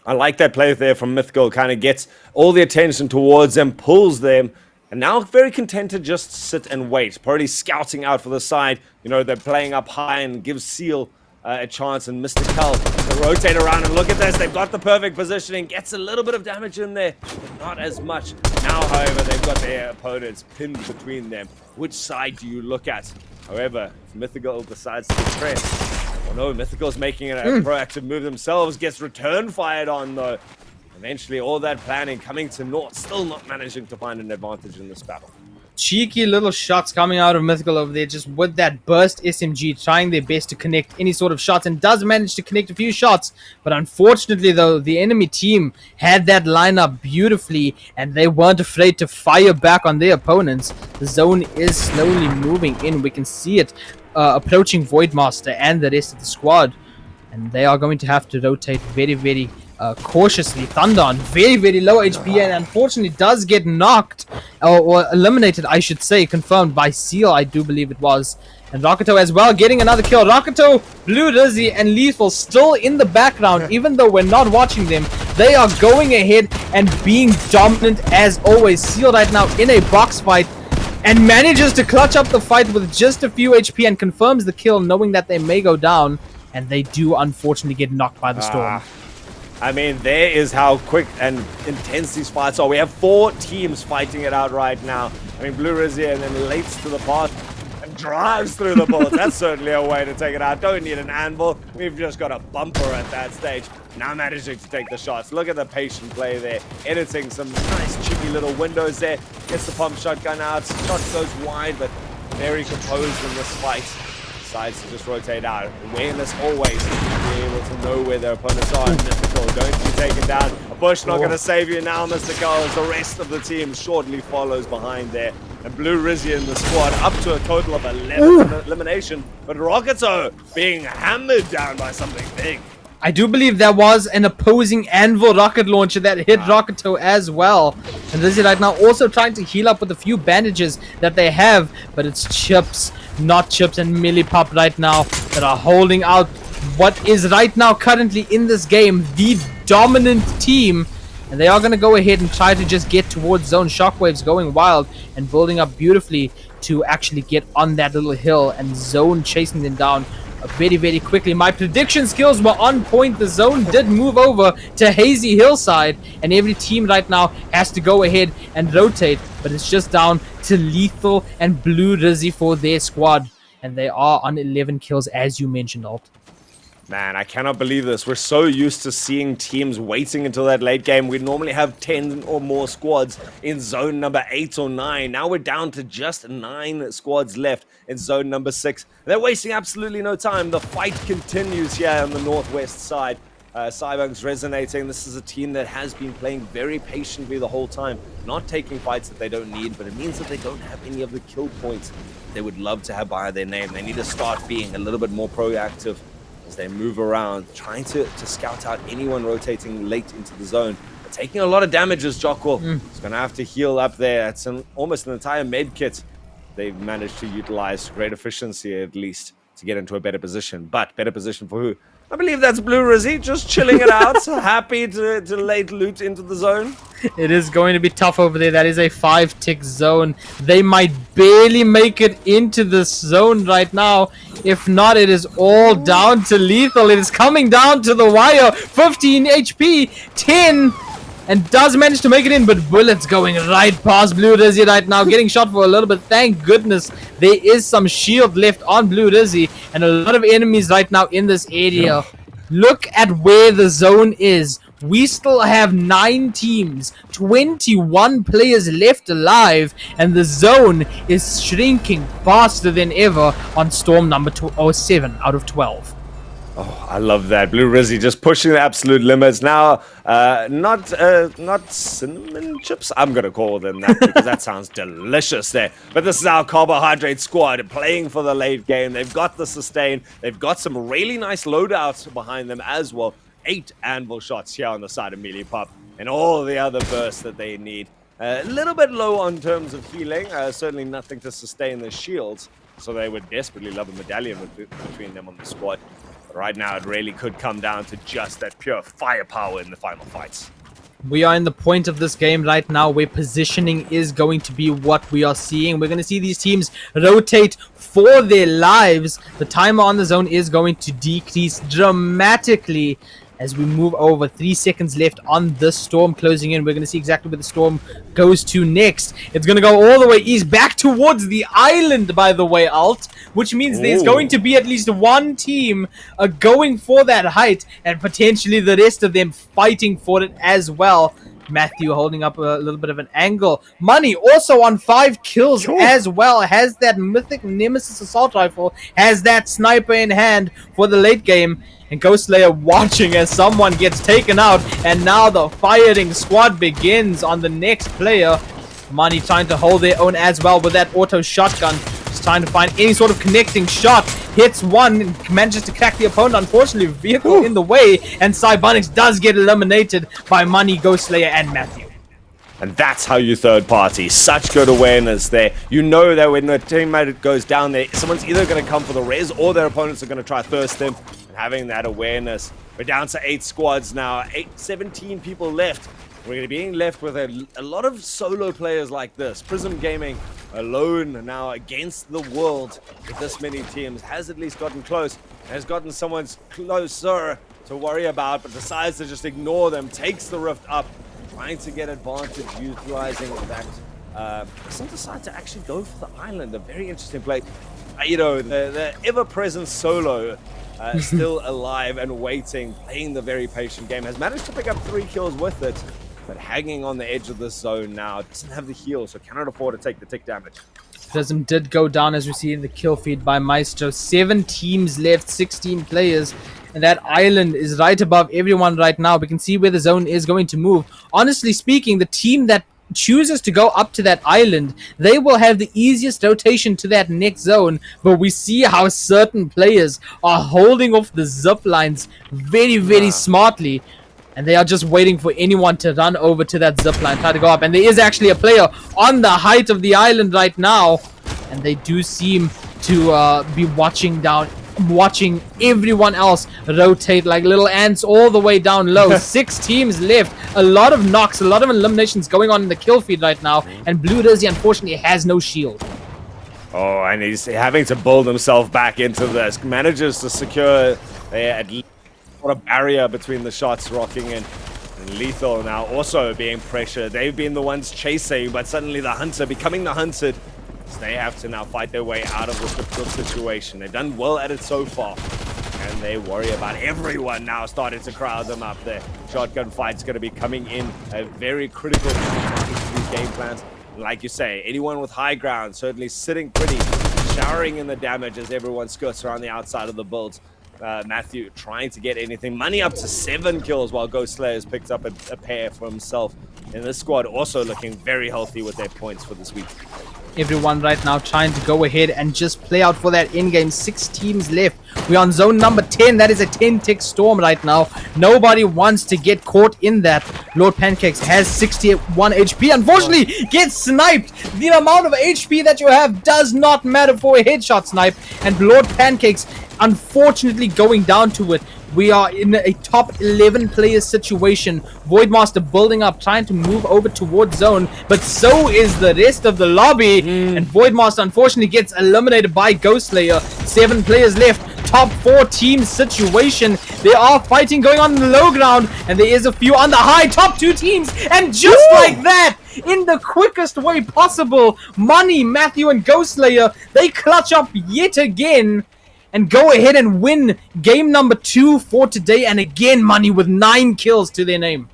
I like that play there from Mythical. Kind of gets all the attention towards them, pulls them, and now very content to just sit and wait. Probably scouting out for the side. You know, they're playing up high and gives Seal a chance, and Mr. Kel to rotate around, and look at this. They've got the perfect positioning. Gets a little bit of damage in there, but not as much. Now, however, they've got their opponents pinned between them. Which side do you look at? However, if Mythical decides to press, oh no, Mythical's making a proactive move themselves. Gets return fired on, though. Eventually, all that planning coming to naught. Still not managing to find an advantage in this battle. Cheeky little shots coming out of Mythical over there, just with that burst SMG, trying their best to connect any sort of shots, and does manage to connect a few shots. But unfortunately, though, the enemy team had that lineup beautifully, and they weren't afraid to fire back on their opponents. The zone is slowly moving in. We can see it approaching Voidmaster and the rest of the squad, and they are going to have to rotate very, very cautiously. Thunder on very, very low HP, and unfortunately does get knocked or eliminated, I should say, confirmed by Seal, I do believe it was. And Rockito as well getting another kill. Rockito, Blue Rizzy, and Lethal still in the background, even though we're not watching them. They are going ahead and being dominant as always. Seal right now in a box fight and manages to clutch up the fight with just a few HP and confirms the kill, knowing that they may go down, and they do unfortunately get knocked by the storm. I mean, there is how quick and intense these fights are. We have 4 teams fighting it out right now. I mean, Blue Rizzy and then leaps to the path and drives through the bullets. That's certainly a way to take it out. Don't need an anvil. We've just got a bumper at that stage. Now managing to take the shots. Look at the patient play there. Editing some nice cheeky little windows there. Gets the pump shotgun out. Shot goes wide, but very composed in this fight. Decides to just rotate out. Awareness always be able to know where their opponents are. Mythical going to be taken down. A bush not going to save you now, Mr. Kel, as the rest of the team shortly follows behind there. And Blue Rizzy in the squad up to a total of 11 elimination. But Rockito being hammered down by something big. I do believe there was an opposing anvil rocket launcher that hit Rockito as well. And Rizzy right now also trying to heal up with a few bandages that they have. But it's Chips, not Chips, and Millipop right now that are holding out what is right now currently in this game the dominant team. And they are going to go ahead and try to just get towards zone. Shockwaves going wild and building up beautifully to actually get on that little hill, and zone chasing them down very, very quickly. My prediction skills were on point. The zone did move over to Hazy Hillside, and every team right now has to go ahead and rotate, but it's just down to Lethal and Blue Rizzy for their squad, and they are on 11 kills, as you mentioned, Alt. Man, I cannot believe this. We're so used to seeing teams waiting until that late game. We normally have 10 or more squads in zone number 8 or 9. Now we're down to just 9 squads left in zone number 6. They're wasting absolutely no time. The fight continues here on the northwest side. Cybunk's resonating. This is a team that has been playing very patiently the whole time. Not taking fights that they don't need, but it means that they don't have any of the kill points they would love to have by their name. They need to start being a little bit more proactive as they move around, trying to scout out anyone rotating late into the zone. But taking a lot of damages, Jockwell. He's going to have to heal up there. It's almost an entire med kit they've managed to utilize. Great efficiency, at least, to get into a better position. But better position for who? I believe that's Blue Rizzy, just chilling it out. Happy to late loot into the zone. It is going to be tough over there. That is a 5-tick zone. They might barely make it into this zone right now. If not, it is all down to Lethal. It is coming down to the wire. 15 HP, 10, and does manage to make it in, but bullets going right past Blue Rizzy right now, getting shot for a little bit. Thank goodness there is some shield left on Blue Rizzy, and a lot of enemies right now in this area. Look at where the zone is. We still have 9 teams, 21 players left alive, and the zone is shrinking faster than ever on storm number 7 out of 12. Oh, I love that. Blue Rizzy just pushing the absolute limits. Now, not cinnamon chips. I'm going to call them that because that sounds delicious there. But this is our carbohydrate squad playing for the late game. They've got the sustain. They've got some really nice loadouts behind them as well. 8 anvil shots here on the side of Melee Pop and all the other bursts that they need. A little bit low on terms of healing, certainly nothing to sustain the shields, so they would desperately love a medallion between them on the squad. But right now, it really could come down to just that pure firepower in the final fights. We are in the point of this game right now where positioning is going to be what we are seeing. We're going to see these teams rotate for their lives. The timer on the zone is going to decrease dramatically as we move over. 3 seconds left on the storm closing in. We're going to see exactly where the storm goes to next. It's going to go all the way east, back towards the island, by the way, Alt, which means there's going to be at least one team going for that height, and potentially the rest of them fighting for it as well. Matthew holding up a little bit of an angle. Money also on 5 kills as well. Has that mythic Nemesis assault rifle. Has that sniper in hand for the late game. And Ghost Slayer watching as someone gets taken out. And now the firing squad begins on the next player. Money trying to hold their own as well with that auto shotgun. Just trying to find any sort of connecting shot. Hits one and manages to crack the opponent. Unfortunately, vehicle in the way. And Cybonics does get eliminated by Money, Ghost Slayer, and Matthew. And that's how you third party. Such good awareness there. You know that when the teammate goes down there, someone's either going to come for the res or their opponents are going to try to thirst them. And having that awareness. We're down to 8 squads now. 17 people left. We're going to be being left with a lot of solo players like this. Prism Gaming alone now against the world with this many teams. Has at least gotten close. Has gotten someone closer to worry about, but decides to just ignore them. Takes the rift up. Trying to get advantage, utilizing that. Doesn't decide to actually go for the island. A very interesting play. You know, the ever-present solo still alive and waiting, playing the very patient game. Has managed to pick up 3 kills with it, but hanging on the edge of the zone now. Doesn't have the heal, so cannot afford to take the tick damage. Prism did go down as we see in the kill feed by Maestro. 7 teams left, 16 players. And that island is right above everyone right now. We can see where the zone is going to move. Honestly speaking, the team that chooses to go up to that island, they will have the easiest rotation to that next zone. But we see how certain players are holding off the zip lines very, very smartly. And they are just waiting for anyone to run over to that zip line, try to go up. And there is actually a player on the height of the island right now. And they do seem to be watching everyone else rotate like little ants all the way down low. 6 teams left. A lot of knocks, a lot of eliminations going on in the kill feed right now. And Blue Rizzy unfortunately has no shield. Oh, and he's having to build himself back into this. Manages to secure at least a barrier between the shots rocking in. And Lethal now also being pressured. They've been the ones chasing, but suddenly the hunter becoming the hunted. So they have to now fight their way out of this difficult situation. They've done well at it so far. And they worry about everyone now starting to crowd them up there. Shotgun fight's going to be coming in a very critical point into these game plans. Like you say, anyone with high ground certainly sitting pretty, showering in the damage as everyone skirts around the outside of the builds. Matthew trying to get anything. Money up to 7 kills while Ghost Slayer's picked up a pair for himself. And this squad also looking very healthy with their points for this week. Everyone right now trying to go ahead and just play out for that in-game. 6 teams left. We're on zone number 10. That is a 10-tick storm right now. Nobody wants to get caught in that. Lord Pancakes has 61 HP. Unfortunately, gets sniped. The amount of HP that you have does not matter for a headshot snipe. And Lord Pancakes, unfortunately, going down to it. We are in a top 11 player situation. Voidmaster building up, trying to move over towards zone, but so is the rest of the lobby. And Voidmaster unfortunately gets eliminated by Ghost Slayer. 7 players left. Top 4 team situation. There are fighting going on in the low ground, and there is a few on the high. Top 2 teams, and just like that, in the quickest way possible, Money, Matthew, and Ghost Slayer, they clutch up yet again. And go ahead and win game number 2 for today. And again, Money with 9 kills to their name.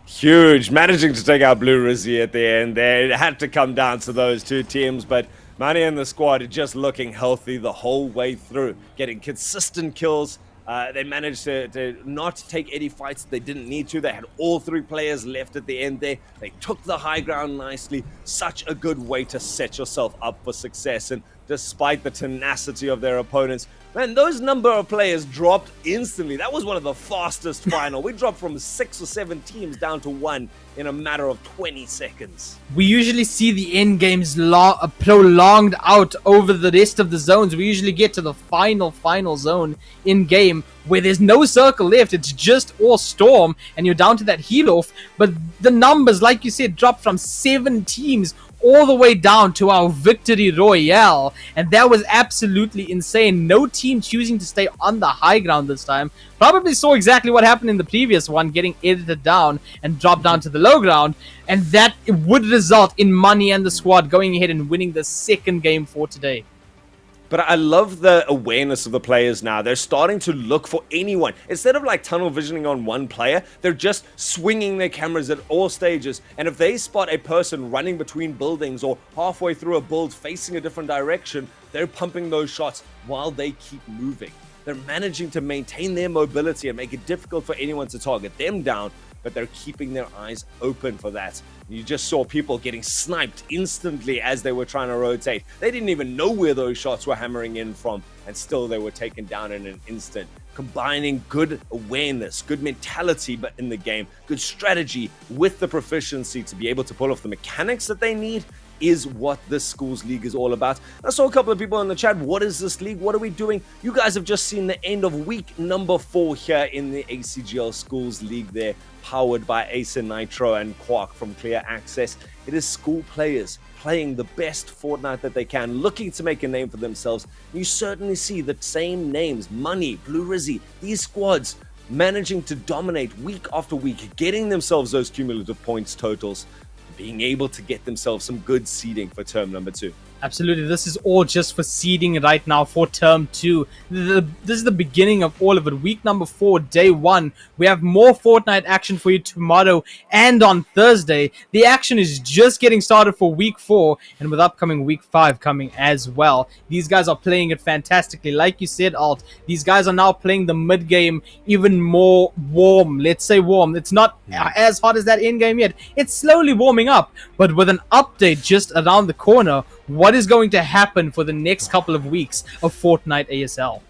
Huge. Managing to take out Blue Rizzy at the end there. It had to come down to those 2 teams. But Money and the squad are just looking healthy the whole way through. Getting consistent kills. They managed to not take any fights that they didn't need to. They had all 3 players left at the end there. They took the high ground nicely. Such a good way to set yourself up for success. And despite the tenacity of their opponents, Man, those number of players dropped instantly. That was one of the fastest final. We dropped from 6 or 7 teams down to 1 in a matter of 20 seconds. We usually see the end games prolonged out over the rest of the zones. We usually get to the final zone in game where there's no circle left. It's just all storm and you're down to that heal off. But the numbers, like you said, dropped from 7 teams all the way down to our victory royale, and that was absolutely insane. No team choosing to stay on the high ground this time. Probably saw exactly what happened in the previous one, getting edited down and dropped down to the low ground, and that would result in Money and the squad going ahead and winning the second game for today. But I love the awareness of the players now. They're starting to look for anyone. Instead of like tunnel visioning on one player, they're just swinging their cameras at all stages. And if they spot a person running between buildings or halfway through a build facing a different direction, they're pumping those shots while they keep moving. They're managing to maintain their mobility and make it difficult for anyone to target them down, but they're keeping their eyes open for that. You just saw people getting sniped instantly as they were trying to rotate. They didn't even know where those shots were hammering in from, and still they were taken down in an instant. Combining good awareness, good mentality but in the game, good strategy with the proficiency to be able to pull off the mechanics that they need is what this schools league is all about. I saw a couple of people in the chat, what is this league? What are we doing? You guys have just seen the end of week number 4 here in the ACGL schools league there, powered by ASL Nitro and Quark from Clear Access. It is school players playing the best Fortnite that they can, looking to make a name for themselves. You certainly see the same names, Money, Blue Rizzy, these squads managing to dominate week after week, getting themselves those cumulative points totals, being able to get themselves some good seeding for term number 2. Absolutely, this is all just for seeding right now for term 2. This is the beginning of all of it. Week number 4, day 1. We have more Fortnite action for you tomorrow and on Thursday. The action is just getting started for week 4, and with upcoming week 5 coming as well. These guys are playing it fantastically. Like you said, Alt, these guys are now playing the mid game even more warm. Let's say warm. It's not as hot as that end game yet. It's slowly warming up, but with an update just around the corner, what is going to happen for the next couple of weeks of Fortnite ASL?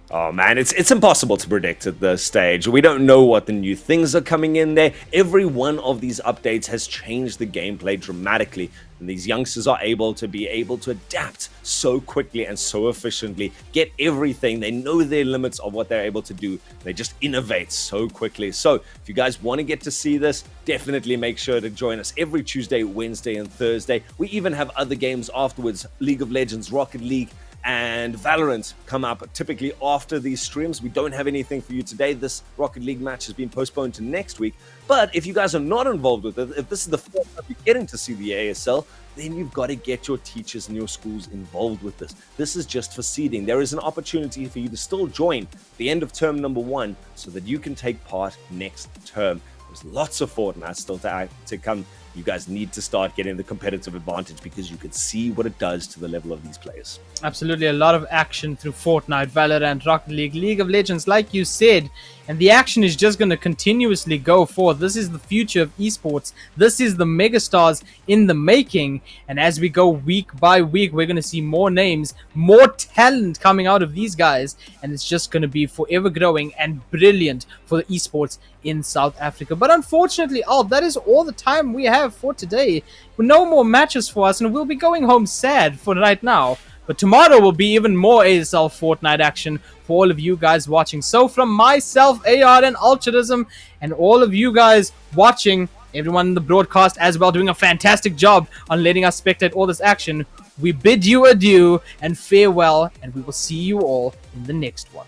Oh man, it's impossible to predict at this stage. We don't know what the new things are coming in there. Every one of these updates has changed the gameplay dramatically, and these youngsters are able to adapt so quickly and so efficiently, get everything. They know their limits of what they're able to do. They just innovate so quickly. So if you guys want to get to see this, definitely make sure to join us every Tuesday, Wednesday, and Thursday. We even have other games afterwards. League of Legends, Rocket League, and Valorant come up typically after these streams. We don't have anything for you today. This Rocket League match has been postponed to next week. But if you guys are not involved with it, if this is the first time you're getting to see the ASL, then you've got to get your teachers and your schools involved with this. This is just for seeding. There is an opportunity for you to still join at the end of term number 1 so that you can take part next term. There's lots of Fortnite still to come. You guys need to start getting the competitive advantage because you can see what it does to the level of these players. Absolutely, a lot of action through Fortnite, Valorant, Rocket League, League of Legends, like you said. And the action is just going to continuously go forth. This is the future of esports. This is the megastars in the making. And as we go week by week, we're going to see more names, more talent coming out of these guys. And it's just going to be forever growing and brilliant for the esports in South Africa. But unfortunately, that is all the time we have for today. No more matches for us, and we'll be going home sad for right now. But tomorrow will be even more ASL Fortnite action for all of you guys watching. So from myself, AR and Altruism, and all of you guys watching, everyone in the broadcast as well doing a fantastic job on letting us spectate all this action, we bid you adieu and farewell, and we will see you all in the next one.